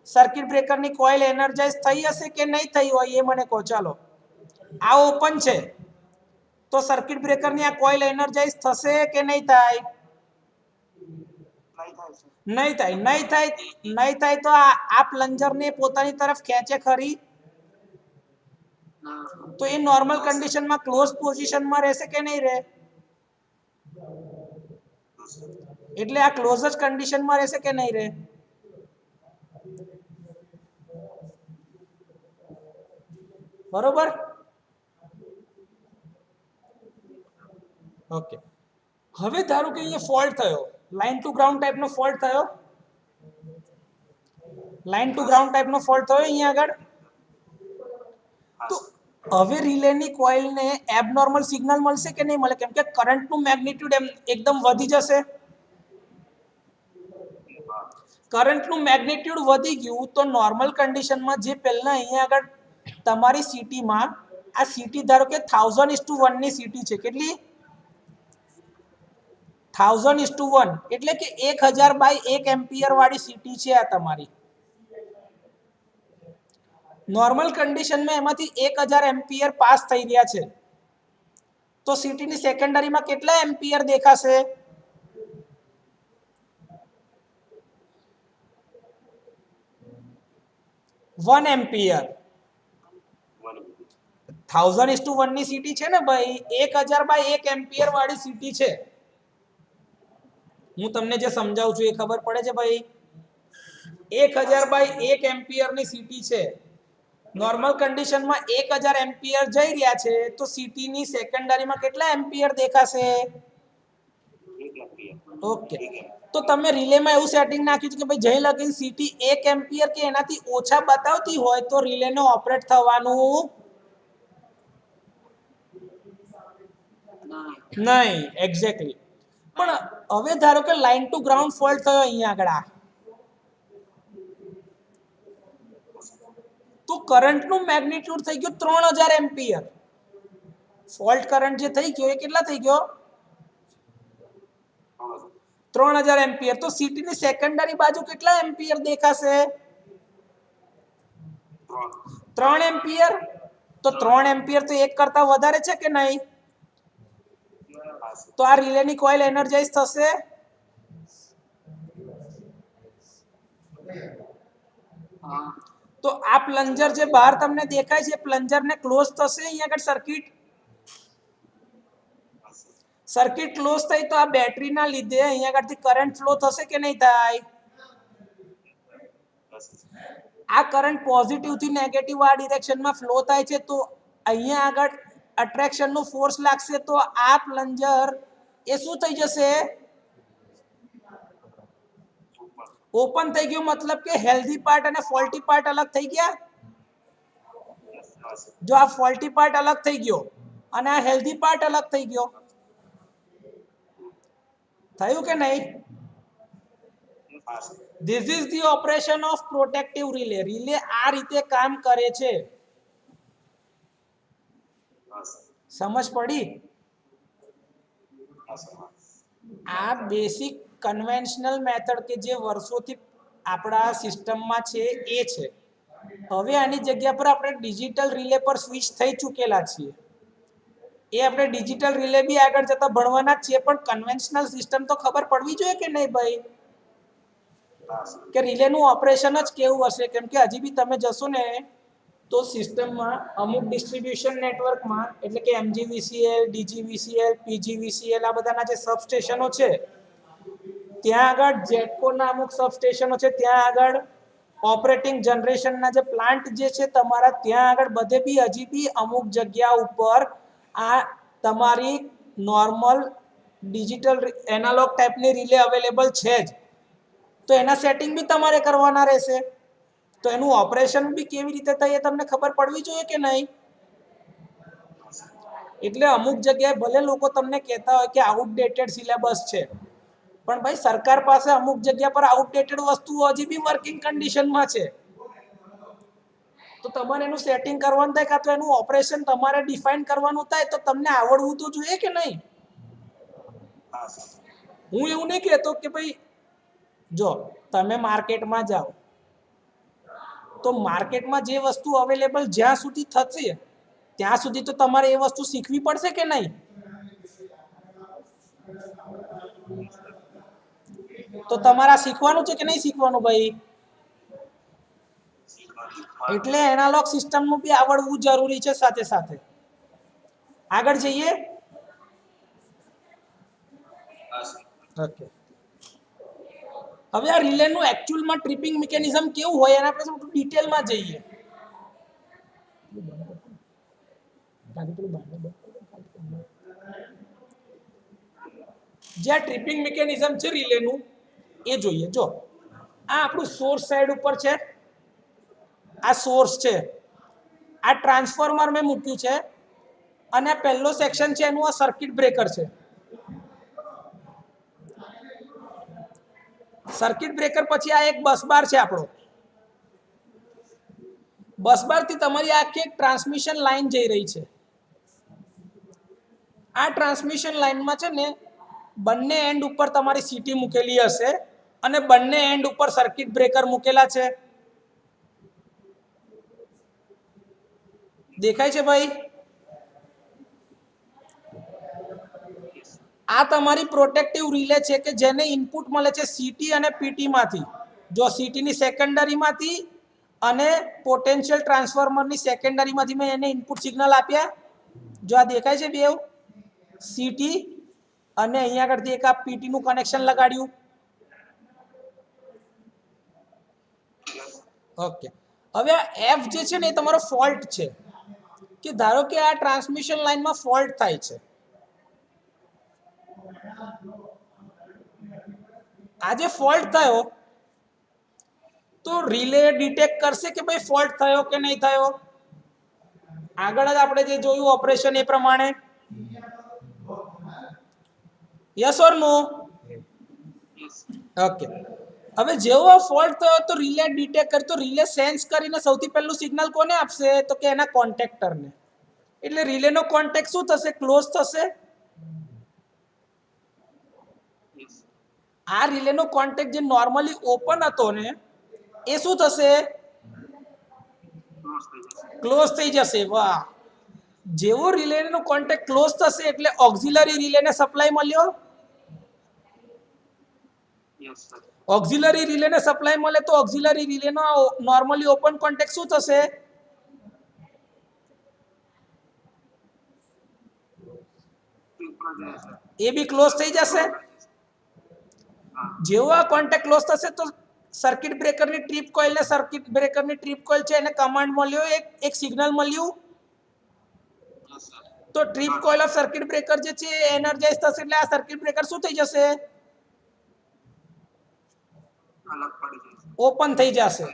સર્કિટ બ્રેકરની કોઇલ એનર્જાઇઝ થઈ હશે કે નહીં થઈ હોય એ મને કહો. ચાલો, આ ઓપન છે તો સર્કિટ બ્રેકરની આ કોઇલ એનર્જાઇઝ થશે કે નહીં થાય? નહીં થાય. નહીં થાય તો આ પ્લન્જરને પોતાની તરફ ખેંચે ખરી? તો એ નોર્મલ કન્ડિશનમાં ક્લોઝ પોઝિશનમાં રહેશે કે નહીં રહે? એટલે આ ક્લોઝ જ કન્ડિશનમાં રહેશે કે નહીં રહે? બરોબર. ઓકે. હવે ધારો કે અહીંયા ફોલ્ટ થયો, લાઈન ટુ ગ્રાઉન્ડ ટાઈપનો ફોલ્ટ થયો, લાઈન ટુ ગ્રાઉન્ડ ટાઈપનો ફોલ્ટ થયો અહીંયા આગળ. તો હવે રિલેની કોઇલને એબનોર્મલ સિગ્નલ મળશે કે નહીં મળે? કેમ કે કરંટનું મેગ્નિટ્યુડ એકદમ વધી જશે. કરંટનું મેગ્નિટ્યુડ વધી ગયું તો નોર્મલ કન્ડિશનમાં જે પહેલા અહીંયા આગળ તમારી સિટીમાં આ સિટી ધારો કે 1000:1 ની સિટી છે. કેટલી? 1000:1 એટલે કે 1000/1 એમ્પિયર વાળી સિટી છે આ તમારી. નોર્મલ કન્ડિશનમાં એમાંથી 1000 એમ્પિયર પાસ થઈ રહ્યા છે, તો સિટીની સેકન્ડરીમાં કેટલા એમ્પિયર દેખાશે? 1 એમ્પિયર. 1000:1 ની સિટી છે ને ભાઈ, 1000/1 એમ્પિયર વાળી સિટી છે. હું તમને જે સમજાવું છું એ ખબર પડે છે ભાઈ? 1000/1 એમ્પિયર ની સિટી છે. નોર્મલ કન્ડિશનમાં 1000 એમ્પિયર જઈ રહ્યા છે, તો સિટીની સેકન્ડરીમાં કેટલા એમ્પિયર દેખાશે? 1 એમ્પિયર. ઓકે. તો તમે રિલેમાં એવું સેટિંગ નાખ્યું છે કે ભાઈ જઈ લગીન સિટી 1 એમ્પિયર કે એનાથી ઓછા બતાવતી હોય તો રિલેનો ઓપરેટ થવાનું નહીં. એક્ઝેક્ટલી. પણ હવે ધારો કે લાઈન ટુ ગ્રાઉન્ડ ફોલ્ટ થયો અહીંયા આગળ, તો કરંટનું મેગ્નિટ્યુડ થઈ ગયું 3000 એમ્પિયર. ફોલ્ટ કરંટ જે થઈ ગયો એ કેટલા થઈ ગયો? 3000 એમ્પિયર. તો સિટીની સેકન્ડરી બાજુ કેટલા એમ્પિયર દેખાશે? 3 એમ્પિયર. તો 3 એમ્પિયર તો 1 કરતા વધારે છે કે નહીં? તો આ રિલેની કોઇલ એનર્જાઇઝ થશે. તો આ પ્લન્જર જે બહાર તમને દેખાય છે પ્લન્જરને ક્લોઝ થશે અહીંયા આગળ સર્કિટ. સર્કિટ ક્લોઝ થઈ તો આ બેટરીના લીધે અહીંયા આગળથી કરંટ ફ્લો થશે કે નહીં થાય? આ કરંટ પોઝિટિવ થી નેગેટિવ આ ડિરેક્શનમાં ફ્લો થાય છે, તો અહીંયા આગળ અટ્રેક્શનનો ફોર્સ લાગશે, તો આ પ્લન્જર એ શું થઈ જશે? ઓપન થઈ ગયું. મતલબ કે હેલ્ધી પાર્ટ અને ફોલ્ટી પાર્ટ અલગ થઈ ગયા. જો આ ફોલ્ટી પાર્ટ અલગ થઈ ગયો અને આ હેલ્ધી પાર્ટ અલગ થઈ ગયો, થયું કે નહીં? This is the operation of protective relay. Relay આ રીતે કામ કરે છે. સમજ પડી? આ બેસિક કન્વેન્શનલ મેથડ કે જે વર્ષોથી આપણા સિસ્ટમમાં છે એ છે. હવે આની જગ્યા પર આપણે ડિજિટલ રિલે પર સ્વિચ થઈ ચૂકેલા છીએ. એ આપણે ડિજિટલ રિલે બી આગળ જતા ભણવાના જ છીએ, પણ કન્વેન્શનલ સિસ્ટમ તો ખબર પડવી જોઈએ કે નહીં ભાઈ, કે રિલેનું ઓપરેશન જ કેવું હશે. કેમ કે હજી બી તમે જશો ને તો સિસ્ટમમાં અમુક ડિસ્ટ્રીબ્યુશન નેટવર્કમાં, એટલે કે MGVCL, DGVCL, PGVCL આ બધાના જે સબસ્ટેશનો છે, ત્યાં આગળ જેટકોના અમુક સબસ્ટેશનો છે, ત્યાં આગળ ઓપરેટિંગ જનરેશનના જે પ્લાન્ટ જે છે તમારા, ત્યાં આગળ બધે બી હજી બી અમુક જગ્યા ઉપર આ તમારી નોર્મલ ડિજિટલ એનાલોગ ટાઈપની રિલે અવેલેબલ છે જ. તો એના સેટિંગ બી તમારે કરવાના રહેશે. તો એનું ઓપરેશન બી કેવી રીતે થાય એ તમને ખબર પડવી જોઈએ કે નહીં. એટલે અમુક જગ્યાએ ભલે લોકો તમને કહેતા હોય કે આઉટડેટેડ સિલેબસ છે, પણ ભાઈ સરકાર પાસે અમુક જગ્યા પર આઉટડેટેડ વસ્તુઓ હજી બી વર્કિંગ કન્ડિશનમાં છે. તો તમારે એનું સેટિંગ કરવાનું થાય, કાં તો એનું ઓપરેશન તમારે ડિફાઇન કરવાનું થાય, તો તમને આવડવું તો જોઈએ કે નહીં. હું એવું નહીં કહેતો કે ભાઈ જો તમે માર્કેટમાં જાઓ તો માર્કેટમાં જે વસ્તુ અવેલેબલ જ્યાં સુધી થશે ત્યાં સુધી તો તમારે એ વસ્તુ શીખવી પડશે કે નહીં. તો તમારે શીખવાનું છે કે નહીં શીખવાનું ભાઈ. એટલે એનાલોગ સિસ્ટમનું બી આવડવું જરૂરી છે સાથે સાથે. આગળ જઈએ. ઓકે, હવે આ રિલેનું એકચ્યુઅલમાં ટ્રિપિંગ મિકેનિઝમ કેવું હોય એના આપણે થોડું ડિટેલમાં જઈએ. જે ટ્રિપિંગ મિકેનિઝમ છે રિલેનું એ જોઈએ. જો આ આપણું સોર્સ સાઈડ ઉપર છે, આ સોર્સ છે, આ ટ્રાન્સફોર્મર મેં મૂક્યું છે, અને પહેલો સેક્શન છે એનું આ સર્કિટ બ્રેકર છે. સર્કિટ બ્રેકર પછી આ એક બસ બાર છે આપણો. બસ બાર થી તમારી આખી એક ટ્રાન્સમિશન લાઈન જઈ રહી છે. આ ટ્રાન્સમિશન લાઈનમાં છે ને બંને એન્ડ ઉપર તમારી સીટી મૂકેલી હશે અને બંને એન્ડ ઉપર સર્કિટ બ્રેકર મૂકેલા છે. દેખાય છે ભાઈ. આ તમારી પ્રોટેક્ટિવ રિલે છે કે જેને ઇનપુટ મળે છે સીટી અને પીટી માંથી. જો સીટીની સેકન્ડરીમાંથી અને પોટેન્શિયલ ટ્રાન્સફોર્મરની સેકન્ડરીમાંથી મેં એને ઇનપુટ સિગ્નલ આપ્યા. જો આ દેખાય છે બેવ, સીટી અને અહીંયા આગળથી એક આ પીટી નું કનેક્શન લગાડ્યું. ઓકે, હવે આ એફ જે છે ને એ તમારો ફોલ્ટ છે. કે ધારો કે આ ટ્રાન્સમિશન લાઈનમાં ફોલ્ટ થાય છે. આજે ફોલ્ટ થયો તો રિલે ડિટેક્ટ કરશે કે ભાઈ ફોલ્ટ થયો કે નહીં થયો. આગળ જ આપણે જે જોયું ઓપરેશન એ પ્રમાણે. Yes or no. ઓકે, હવે જેવો ફોલ્ટ થયો તો રિલે ડિટેક્ટ કરતો, રિલે સેન્સ કરીને સૌથી પહેલું સિગ્નલ કોને આપશે તો કે એના કોન્ટેક્ટરને. એટલે રિલેનો કોન્ટેક્ટ શું થશે, ક્લોઝ થશે. આ રિલેનો કોન્ટેક્ટ જે નોર્મલી ઓપન હતો ને એ શું થશે, ક્લોઝ થઈ જશે. વાહ, જેવો રિલેનો કોન્ટેક્ટ ક્લોઝ થશે એટલે ઓક્સિલરી રિલેને સપ્લાય મળ્યો. ઓક્સિલરી રિલેને સપ્લાય મળે તો ઓક્સિલરી રિલેનો નોર્મલી ઓપન કોન્ટેક્ટ શું થશે, એ બી ક્લોઝ થઈ જશે. જેવો આ કોન્ટેક્ટ ક્લોઝ થશે તો સર્કિટ બ્રેકરની ટ્રીપ કોઇલ ને સર્કિટ બ્રેકરની ટ્રીપ કોઇલ છે એને કમાન્ડ મળ્યો, એક સિગ્નલ મળ્યું. તો trip coil of circuit breaker જે છે એનર્જાઇઝ થશે એટલે આ સર્કિટ બ્રેકર શું થઈ જશે, ઓપન થઈ જશે,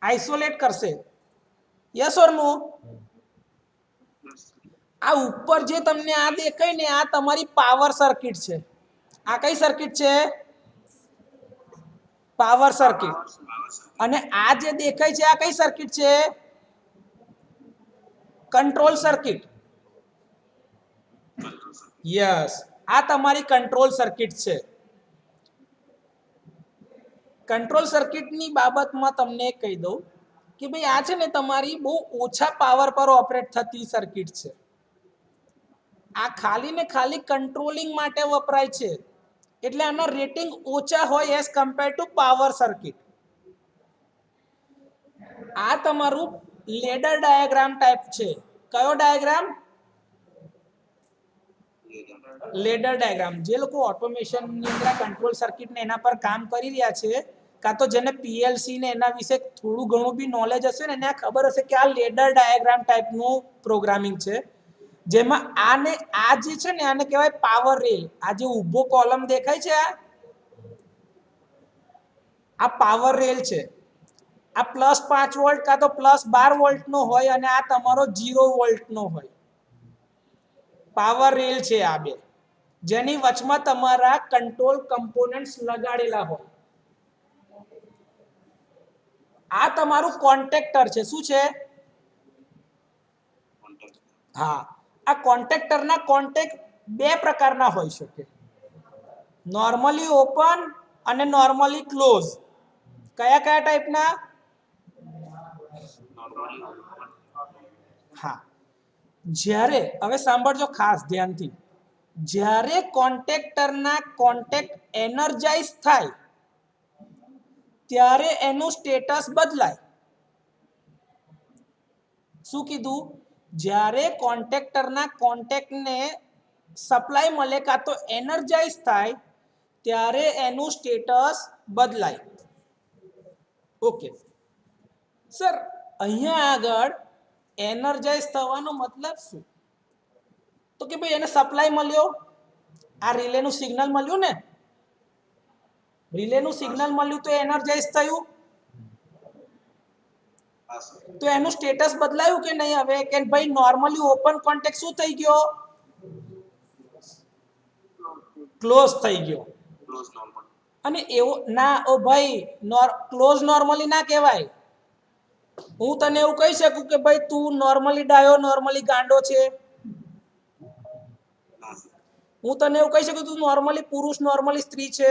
આઇસોલેટ કરશે. યસ ઓર નો. આ ઉપર જે તમને આ દેખાય ને આ તમારી પાવર સર્કિટ છે. આ કઈ સર્કિટ છે, પાવર સર્કિટ. અને આ જે દેખાય છે આ કઈ સર્કિટ છે, કંટ્રોલ સર્કિટ. યસ, આ તમારી કંટ્રોલ સર્કિટ છે. કંટ્રોલ સર્કિટની બાબતમાં તમને કહી દઉં કે ભાઈ આ છે ને તમારી બહુ ઓછા પાવર પર ઓપરેટ થતી સર્કિટ છે, આ ખાલી ને ખાલી કંટ્રોલિંગ માટે વપરાય છે, એટલે આના રેટિંગ ઓછા હોય as compare two power circuit. આ તમારું લેડર ડાયાગ્રામ ટાઈપ છે. કયો ડાયાગ્રામ? Ladder diagram. જે લોકો ઓટોમેશન ની અંદર કંટ્રોલ સર્કિટ ને એના પર કામ કરી રહ્યા છે, કાં તો જેને પીએલસી ને એના વિશે થોડું ઘણું બી નોલેજ હશે ને એને ખબર હશે કે આ લેડર ડાયાગ્રામ ટાઈપનું પ્રોગ્રામિંગ છે, જેમાં આને આ જે છે ને આને કહેવાય પાવર રેલ. આ જે ઊભો કોલમ દેખાય છે, આ પાવર રેલ છે. આ +5 વોલ્ટ કાં તો +12 વોલ્ટ નો હોય અને આ તમારો 0 વોલ્ટ નો હોય. પાવર રેલ છે આ બે, જેની વચમાં તમારા કંટ્રોલ કમ્પોનન્ટ્સ લગાડેલા હોય. આ તમારું કોન્ટેક્ટર છે. શું છે? હા, આ કોન્ટેક્ટરના કોન્ટેક્ટ બે પ્રકારના હોઈ શકે, નોર્મલી ઓપન અને નોર્મલી ક્લોઝ. કયા કયા ટાઈપના? હા, જ્યારે હવે સાંભળજો ખાસ ધ્યાનથી, જ્યારે કોન્ટેક્ટરના કોન્ટેક્ટ એનર્જાઇઝ થાય ત્યારે એનું સ્ટેટસ બદલાય. શું કીધું? જ્યારે કોન્ટેક્ટરના કોન્ટેક્ટને સપ્લાય મળે કાં તો એનર્જાઇઝ થાય ત્યારે એનું સ્ટેટસ બદલાય. ઓકે સર, અહીંયા આગળ એનર્જાઇઝ થવાનો મતલબ શું? તો કે ભાઈ એને સપ્લાય મળ્યો, આ રિલેનું સિગ્નલ મળ્યું ને, રિલેનું સિગ્નલ મળ્યું તો એનર્જાઇઝ થયું, તો એનું સ્ટેટસ બદલાયું કે નહીં? હવે કે ભાઈ નોર્મલી ઓપન કોન્ટેક્ટ શું થઈ ગયો? ક્લોઝ થઈ ગયો. અને એવો ના, ઓ ભાઈ ક્લોઝ નોર્મલી ના કહેવાય. હું તને એવું કહી શકું કે ભાઈ તું નોર્મલી ડાયો નોર્મલી ગાંડો છે? હું તને એવું કહી શકું તું નોર્મલી પુરુષ નોર્મલી સ્ત્રી છે?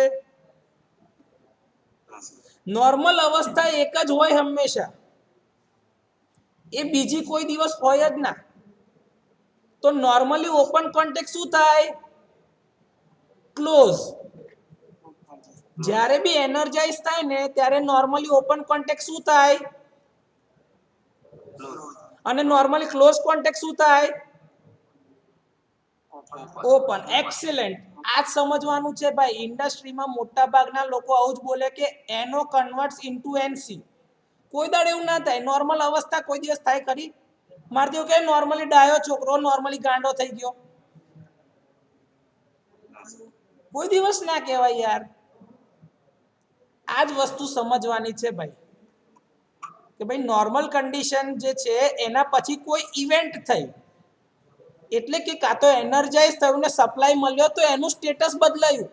નોર્મલ અવસ્થા એક જ હોય હંમેશા, એ બીજી કોઈ દિવસ હોય જ ના. તો નોર્મલી ઓપન કોન્ટેક્ટ શું થાય? ક્લોઝ. જ્યારે બી એનર્જાઇઝ થાય ને ત્યારે નોર્મલી ઓપન કોન્ટેક્ટ શું થાય? અને નોર્મલી ક્લોઝ કોન્ટેક્ટ શું થાય? ઓપન. એક્સેલન્ટ. આ સમજવાનું છે ભાઈ. ઇન્ડસ્ટ્રીમાં મોટા ભાગના લોકો આવું જ બોલે કે એનો કન્વર્ટ્સ ઇન્ટુ એનસી. કોઈ દાડ એવું ના થાય. નોર્મલ અવસ્થા કોઈ દિવસ થાય ખરી? મારે તેવું કે નોર્મલી ડાયો છોકરો નોર્મલી ગાંડો થઈ ગયો, કોઈ દિવસ ના કહેવાય યાર. આ જ વસ્તુ સમજવાની છે ભાઈ કે ભાઈ નોર્મલ કન્ડિશન જે છે એના પછી કોઈ ઇવેન્ટ થઈ, એટલે કે કાં તો એનર્જાઇઝ થયું ને સપ્લાય મળ્યો તો એનું સ્ટેટસ બદલાયું.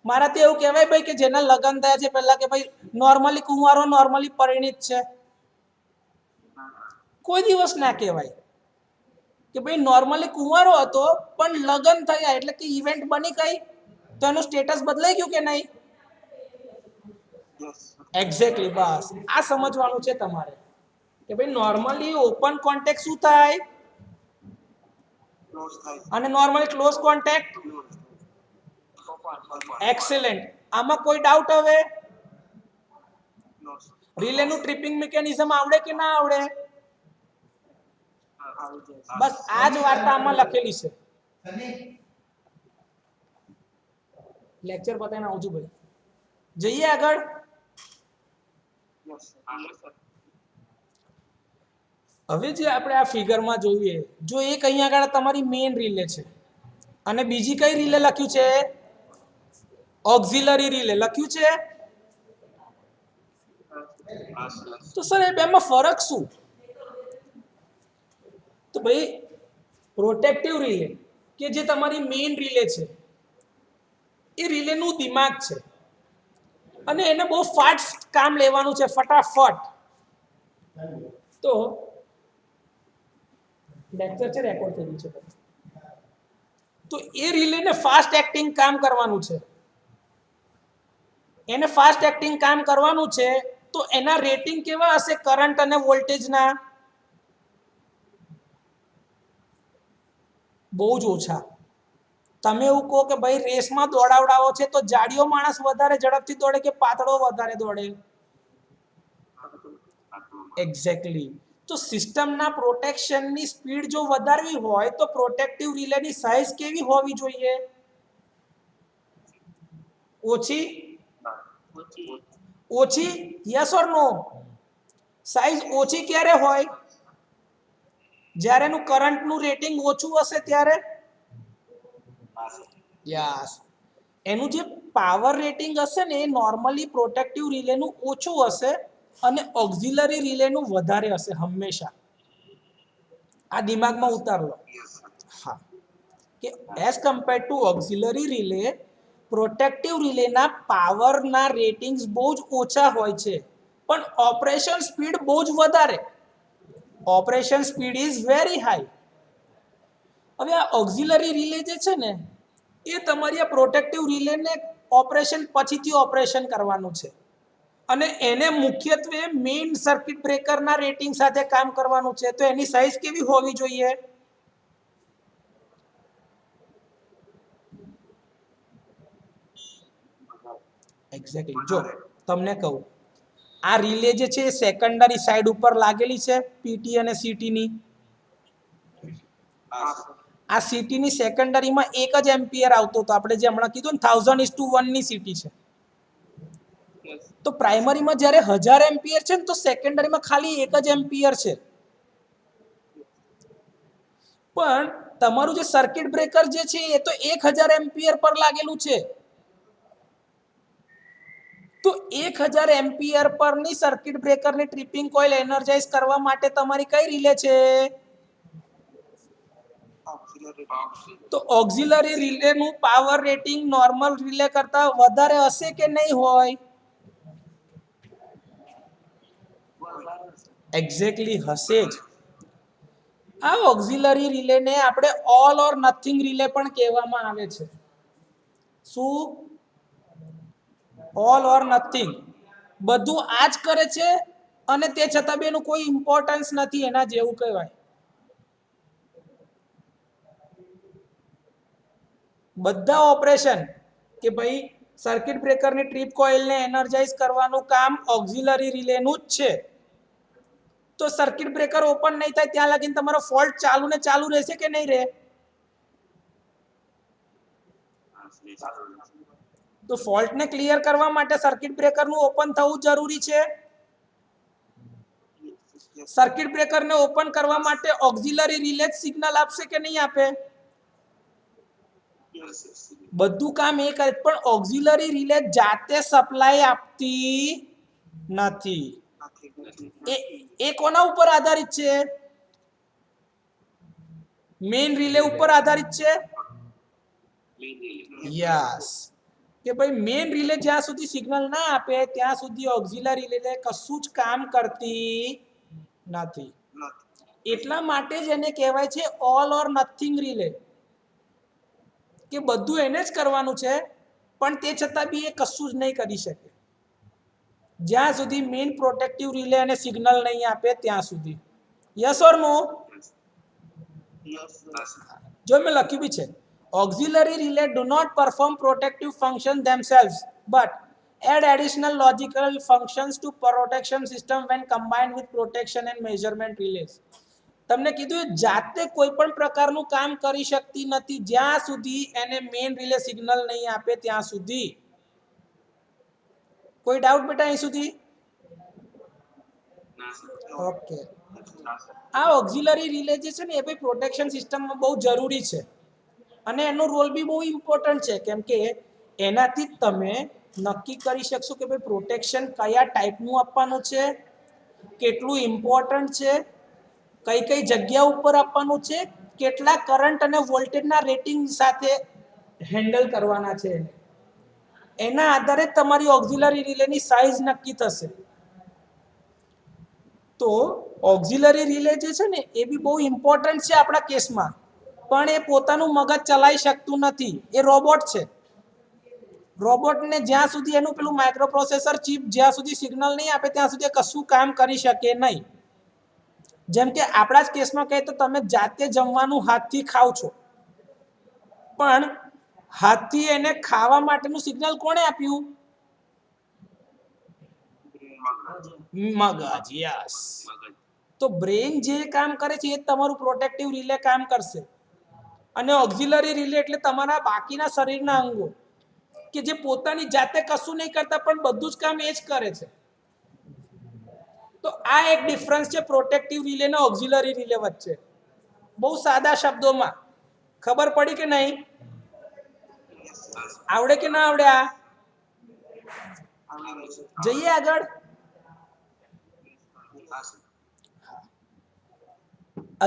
મારાથી એવું કહેવાય ભાઈ કે જેના લગ્ન થયા છે પહેલા કે ભાઈ નોર્મલી કુંવારો નોર્મલી પરિણીત છે? કોઈ દિવસ ના કહેવાય. કે ભાઈ નોર્મલી કુંવારો હતો પણ લગ્ન થયા એટલે કે ઇવેન્ટ બની ગઈ તો એનું સ્ટેટસ બદલાઈ ગયું કે નહીં? એક્ઝેક્ટલી. બસ આ સમજવાનું છે તમારે કે ભાઈ નોર્મલી ઓપન કોન્ટેક્ટ શું થાય અને નોર્મલી ક્લોઝ કોન્ટેક્ટ. એક્સેલન્ટ. આમાં કોઈ ડાઉટ? હવે રિલેનું ટ્રિપિંગ મિકેનિઝમ આવડે કે ના આવડે? બસ આ જ વાર્તા આમાં લખેલી છે. લેક્ચર પતાઈને આવું છું ભાઈ. જઈએ આગળ. હવે જે આપણે આ ફિગરમાં જોઈએ, જો એક અહીંયા આગળ તમારી મેઇન રિલે છે અને બીજી કઈ રિલે લખ્યું છે? ઓક્ઝિલરી રિલે લખ્યું છે. તો સર એ બેમાં ફરક શું? તો ભાઈ પ્રોટેક્ટિવ રિલે કે જે તમારી મેઇન રિલે છે એ રિલેનું દિમાગ છે અને એને બહુ ફાસ્ટ કામ લેવાનું છે, ફટાફટ. તો લેક્ચર છે રેકોર્ડ થઈ ગયું છે, તો એ રિલેને ફાસ્ટ એક્ટિંગ કામ કરવાનું છે. એને ફાસ્ટ એક્ટિંગ કામ કરવાનું છે તો એના રેટિંગ કેવા હશે કરંટ અને વોલ્ટેજના? બહુ જ ઓછા. તમે એવું કહો કે ભાઈ રેસમાં દોડાવડાવો છે તો જાડિયો માણસ વધારે ઝડપથી દોડે કે પાતળો વધારે દોડે? એક્ઝેક્ટલી. તો સિસ્ટમના પ્રોટેક્શનની સ્પીડ જો વધારવી હોય તો પ્રોટેક્ટિવ રિલેની સાઇઝ કેવી હોવી જોઈએ? ઓછી? ઓછી? Yes or no? સાઇઝ ઓછી ક્યારે હોય? જ્યારે એનું કરંટનું રેટિંગ ઓછું હશે ત્યારે. યસ. એનું જે પાવર રેટિંગ હશે ને એ નોર્મલી પ્રોટેક્ટિવ રિલેનું ઓછું હશે અને ઓક્ઝિલરી રિલેનું વધારે હશે હંમેશા. આ દિમાગમાં ઉતાર લો. હા, કે as compare to auxiliary relay, protective રિલેના પાવરના રેટિંગ્સ બહુ જ ઓછા હોય છે પણ ઓપરેશન સ્પીડ બહુ જ વધારે. Operation speed is very high. હવે આ ઓક્ઝિલરી રિલે જે છે ને એ તમારી આ પ્રોટેક્ટિવ રિલેને ઓપરેશન પછીથી ઓપરેશન કરવાનું છે અને એને મુખ્યત્વે મેઇન સર્કિટ બ્રેકરના રેટિંગ સાથે કામ કરવાનું છે. તો એની સાઇઝ કેવી હોવી જોઈએ? એક્ઝેક્ટલી. જો તમને કહું, આ રિલે જે છે એ સેકન્ડરી સાઈડ ઉપર લાગેલી છે પીટી અને સીટીની. આ સીટીની સેકન્ડરીમાં 1 જ એમ્પિયર આવતો હતો. આપણે જે હમણાં કીધું ને 1000:1 ની સીટી છે. તો પ્રાઇમરીમાં જ્યારે 1000 એમ્પિયર છે ને તો સેકન્ડરીમાં ખાલી 1 જ એમ્પિયર છે. પણ તમારું જે સર્કિટ બ્રેકર જે છે એ તો 1000 એમ્પિયર પર લાગેલું છે. તો 1000 એમ્પિયર પરની સર્કિટ બ્રેકરની ટ્રિપિંગ કોઇલ એનર્જાઇઝ કરવા માટે તમારી કઈ રિલે છે? તો ઓક્ઝિલરી રિલેનું પાવર રેટિંગ નોર્મલ રિલે કરતા વધારે હશે કે નહીં હોય? એક્ઝેક્ટલી હશે જ. આ ઓક્ઝિલરી રિલેને આપણે ઓલ ઓર નથિંગ રિલે પણ કહેવામાં આવે છે. શું? ઓલ ઓર નથિંગ. બધું આ જ કરે છે અને તે છતાં બી એનું કોઈ ઇમ્પોર્ટન્સ નથી, એના જેવું કહેવાય. બધા ઓપરેશન કે ભાઈ સર્કિટ બ્રેકરની ટ્રીપ કોઇલને એનર્જાઇઝ કરવાનું કામ ઓક્ઝિલરી રિલેનું જ છે. તો સર્કિટ બ્રેકર ઓપન નહીં થાય ત્યાં લગીને તમારો ફોલ્ટ ચાલુ ને ચાલુ રહેશે કે નહીં રહે? તો ફોલ્ટને ક્લિયર કરવા માટે સર્કિટ બ્રેકરનું ઓપન થવું જરૂરી છે. સર્કિટ બ્રેકરને ઓપન કરવા માટે ઓક્ઝિલરી રિલે સિગ્નલ આપશે કે નહીં આપે? બધું કામ એ કરે પણ ઓક્ઝિલરી રિલે જાતે સપ્લાય આપતી નથી. એ કોના ઉપર આધારિત છે? મેઇન રિલે ઉપર આધારિત છે. યસ. કે ભાઈ મેઇન રિલે જ્યાં સુધી સિગ્નલ ના આપે ત્યાં સુધી ઓક્ઝિલરી રિલે કશું જ કામ કરતી નથી. એટલા માટે જ એને કહેવાય છે ઓલ ઓર નથિંગ રિલે, કે બધું એને જ કરવાનું છે પણ તે છતાં બી એ કશું જ નહીં કરી શકે જ્યાં સુધી મેઇન પ્રોટેક્ટિવ રિલે અને સિગ્નલ નહીં આપે ત્યાં સુધી. યસ ઓર નો? જો મેં લખ્યું બી છે, auxiliary relay do not perform protective function themselves but add additional logical functions to protection system when combined with protection and measurement relays. તમને કીધું જાતે કોઈ પણ પ્રકારનું કામ કરી શકતી નથી જ્યાં સુધી એને મેઇન રિલે સિગ્નલ નહીં આપે ત્યાં સુધી. કોઈ ડાઉટ બેટા અહીં સુધી? ઓકે. આ ઓક્ઝિલરી રિલે જે છે ને એ ભાઈ પ્રોટેક્શન સિસ્ટમમાં બહુ જરૂરી છે અને એનો રોલ બી બહુ ઇમ્પોર્ટન્ટ છે કેમ કે એનાથી તમે નક્કી કરી શકશો કે ભાઈ પ્રોટેક્શન કયા ટાઈપનું આપવાનું છે, કેટલું ઇમ્પોર્ટન્ટ છે, કઈ કઈ જગ્યા ઉપર આપવાનું છે, કેટલા કરંટ અને વોલ્ટેજના રેટિંગ સાથે હેન્ડલ કરવાના છે. એના આધારે તમારી ઓક્ઝિલરી રિલેની સાઇઝ નક્કી થશે. તો ઓક્ઝિલરી રિલે જે છે ને એ બી બહુ ઇમ્પોર્ટન્ટ છે આપણા કેસમાં, પણ એ પોતાનું મગજ ચલાવી શકતું નથી, એ રોબોટ છે. રોબોટને જ્યાં સુધી એનું પેલું માઇક્રોપ્રોસેસર ચિપ જ્યાં સુધી સિગ્નલ નહીં આપે ત્યાં સુધી કશું કામ કરી શકે નહીં. જેમ કે આપણા જ કેસમાં કહીએ તો તમે જાતે જમવાનું હાથથી ખાવ છો, પણ હાથથી એને ખાવા માટેનું સિગ્નલ કોણે આપ્યું? મગજ. યસ. તો બ્રેઇન જે કામ કરે છે એ તમારું પ્રોટેક્ટિવ રિલે કામ કરશે, અને ઓક્ઝિલરી રિલે એટલે તમારા બાકીના શરીરના અંગો કે જે પોતાની જાતે કશું નહીં કરતા પણ બધું જ કામ એ જ કરે છે. તો આ એક ડિફરન્સ છે પ્રોટેક્ટિવ રિલે અને ઓક્ઝિલરી રિલે વચ્ચે. બહુ સાદા શબ્દોમાં ખબર પડી કે નહીં? આવડે કે ના આવડે? આ જઈએ આગળ.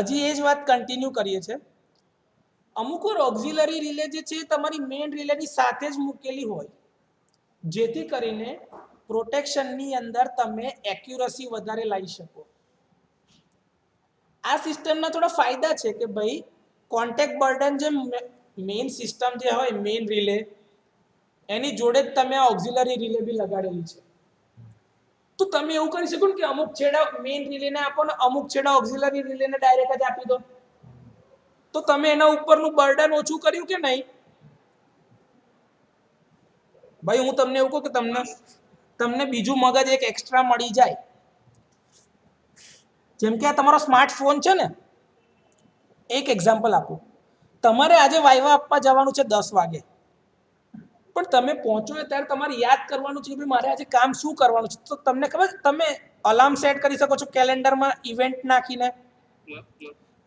હજી એ જ વાત કન્ટિન્યુ કરીએ છીએ. અમુક વાર ઓક્ઝિલરી રિલે જે છે તમારી મેઇન રિલેની સાથે જ મૂકેલી હોય, જેથી કરીને પ્રોટેક્શનની અંદર તમે એક્યુરસી વધારે લાવી શકો. આ સિસ્ટમના થોડા ફાયદા છે કે ભાઈ કોન્ટેક્ટ બર્ડન જે મેઇન સિસ્ટમ જે હોય મેઇન રિલે એની જોડે જ તમે આ ઓક્ઝિલરી રિલે બી લગાડેલી છે. તો તમે એવું કરી શકો ને કે અમુક છેડા મેઇન રિલેને આપો ને અમુક છેડા ઓક્ઝિલરી રિલેને ડાયરેક્ટ જ આપી દો, તો તમે એના ઉપરનું બર્ડન ઓછું કર્યું કે નહીં? ભાઈ હું તમને એવું કહું કે તમને બીજું મગજ એક એક્સ્ટ્રા મળી જાય. જેમ કે આ તમારો સ્માર્ટફોન છે ને, એક એક્ઝામ્પલ આપું. તમારે આજે વાયવા આપવા જવાનું છે 10 વાગે, પણ તમે પહોંચો ત્યારે તમારે યાદ કરવાનું છે કે ભાઈ મારે આજે કામ શું કરવાનું છે. તો તમને ખબર તમે અલાર્મ સેટ કરી શકો છો કેલેન્ડરમાં ઇવેન્ટ નાખીને.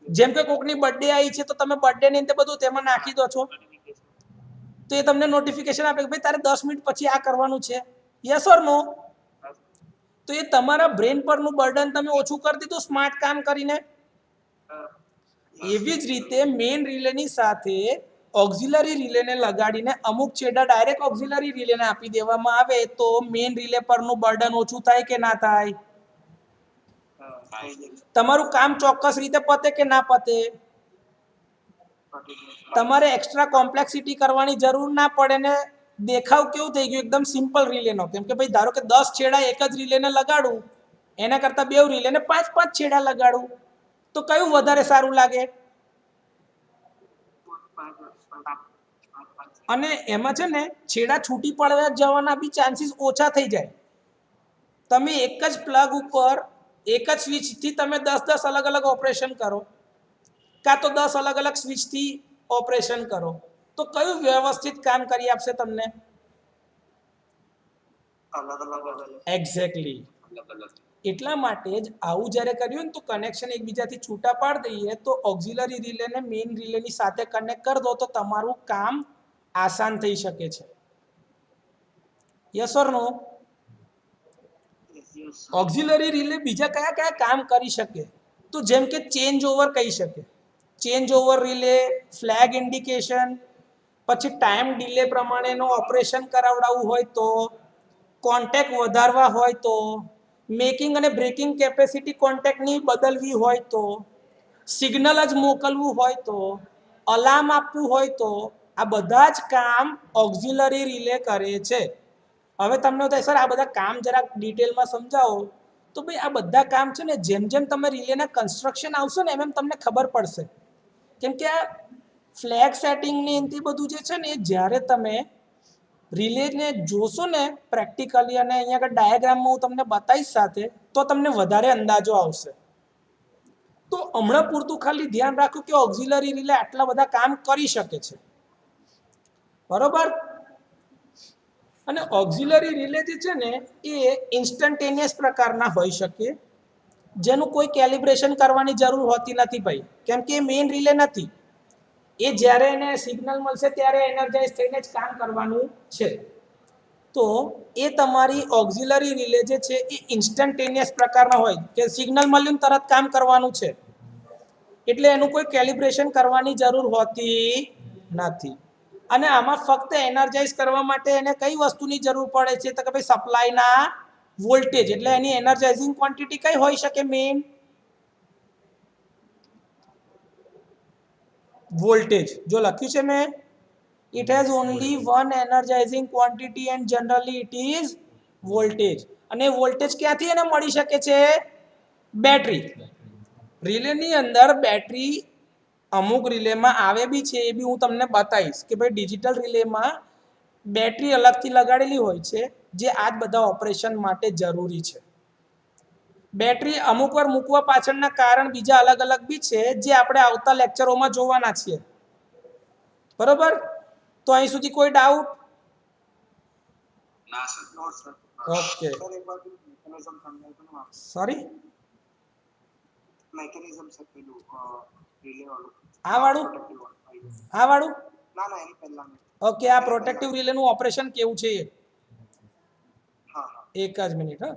જેમ કે કોકની બર્થડે આવી છે તો તમે બર્થડે ની અંદર બધું તેમાં નાખી દો છો, તો એ તમને નોટિફિકેશન આપે કે ભાઈ તારે 10 મિનિટ પછી આ કરવાનું છે. યસ ઓર નો? તો એ તમારા બ્રેન પરનું બર્ડન તમે ઓછું કરી દીધું સ્માર્ટ કામ કરીને. એવી જ રીતે મેઇન રિલેની સાથે ઓક્ઝિલરી રિલેને લગાડીને અમુક છેડા ડાયરેક્ટ ઓક્ઝિલરી રિલેને આપી દેવામાં આવે તો મેઇન રિલે પરનું બર્ડન ઓછું થાય કે ના થાય? તમારું કામ ચોક્કસ રીતે પતે કે ના પતે? તમારે એક્સ્ટ્રા કોમ્પ્લેક્સિટી કરવાની જરૂર ના પડે ને દેખાવ કેવું થઈ ગયું એકદમ સિમ્પલ રિલેનો. કેમ કે ભાઈ ધારો કે 10 છેડા એક જ રિલેને લગાડું એના કરતા 2 રિલેને 5 છેડા લગાડું તો કયું વધારે સારું લાગે? અને એમાં છે ને છેડા છૂટી પડવા જવાના બી ચાન્સીસ ઓછા થઈ જાય. તમે એક જ પ્લગ ઉપર એક જ સ્વિચથી તમે 10 અલગ અલગ ઓપરેશન કરો, કાં તો 10 અલગ અલગ સ્વિચથી ઓપરેશન કરો, તો કયું વ્યવસ્થિત કામ કરી આપશે તમને? એક્ઝેક્ટલી. એટલા માટે જ આવું જ્યારે કર્યું ને તો કનેક્શન એકબીજાથી છૂટા પાડી દઈએ તો ઓક્ઝિલરી રિલેને મેઇન રિલેની સાથે કનેક્ટ કરી દો તો તમારું કામ આસાન થઈ શકે છે. Yes or no? Auxiliary relay બીજા કયા કયા કામ કરી શકે? તો જેમ કે ચેન્જ ઓવર કહી શકે. Change over relay, flag indication, પછી ટાઈમ ડિલે પ્રમાણેનું ઓપરેશન કરાવડાવવું હોય તો, કોન્ટેક્ટ વધારવા હોય તો, મેકિંગ અને બ્રેકિંગ કેપેસિટી કોન્ટેક્ટની બદલવી હોય તો, સિગ્નલ જ મોકલવું હોય તો, અલાર્મ આપવું હોય તો, આ બધા જ કામ ઓક્ઝિલરી રિલે કરે છે. હવે તમને થાય સર આ બધા કામ જરાક ડિટેલમાં સમજાવો, તો ભાઈ આ બધા કામ છે ને જેમ જેમ તમે રિલેના કન્સ્ટ્રક્શન આવશે ને એમ તમને ખબર પડશે. કેમ કે આ ફ્લેગ સેટિંગની એનથી બધું જે છે ને એ જ્યારે તમે રિલેને જોશો ને પ્રેક્ટિકલી અને અહીંયા આગળ ડાયાગ્રામમાં હું તમને બતાવીશ સાથે તો તમને વધારે અંદાજો આવશે. તો હમણાં પૂરતું ખાલી ધ્યાન રાખો કે ઓક્ઝિલરી રિલે આટલા બધા કામ કરી શકે છે, બરોબર? અને ઓક્ઝિલરી રિલે જે છે ને એ ઇન્સ્ટન્ટેનિયસ પ્રકારના હોઈ શકે, જેનું કોઈ કેલિબ્રેશન કરવાની જરૂર હોતી નથી ભાઈ, કેમ કે એ મેઇન રિલે નથી. એ જ્યારે એને સિગ્નલ મળશે ત્યારે એનર્જાઇઝ થઈને જ કામ કરવાનું છે. તો એ તમારી ઓક્ઝિલરી રિલે જે છે એ ઇન્સ્ટન્ટેનિયસ પ્રકારના હોય કે સિગ્નલ મળ્યું તરત કામ કરવાનું છે, એટલે એનું કોઈ કેલિબ્રેશન કરવાની જરૂર હોતી નથી. અને આમાં ફક્ત એનર્જાઇઝ કરવા માટે એને કઈ વસ્તુની જરૂર પડે છે તો કે ભાઈ સપ્લાયના વોલ્ટેજ, એટલે એની એનર્જાઇઝિંગ ક્વોન્ટિટી કઈ હોઈ શકે? Main voltage. જો લખ્યું છે મેં It has only one energizing quantity and generally it is voltage. અને વોલ્ટેજ ક્યાંથી એને મળી શકે છે? બેટરી. રિલેની અંદર બેટરી અમુક રિલેમાં આવે બી છે, એ બી હું તમને બતાવીશ કે ભાઈ ડિજિટલ રિલેમાં બેટરી અલગથી લગાડેલી હોય છે જે આ જ બધા ઓપરેશન માટે જરૂરી છે. બેટરી અમુક વાર મૂકવા પાછળના કારણ બીજા અલગ અલગ બી છે જે આપણે આવતા લેક્ચરોમાં જોવાના છીએ. બરોબર? તો અહીં સુધી કોઈ ડાઉટ? ના સર, નો સર. ઓકે. સર એક બાજુ મેકેનિઝમ સમજાય તો ના. સોરી? મેકેનિઝમ સર પેલું રિલે વાળું. આ વાળું? આ વાળું? ના ના, એની પહેલા. ઓકે, આ પ્રોટેક્ટિવ રિલેનું ઓપરેશન કેવું છે? હા હા. એક જ મિનિટ હા.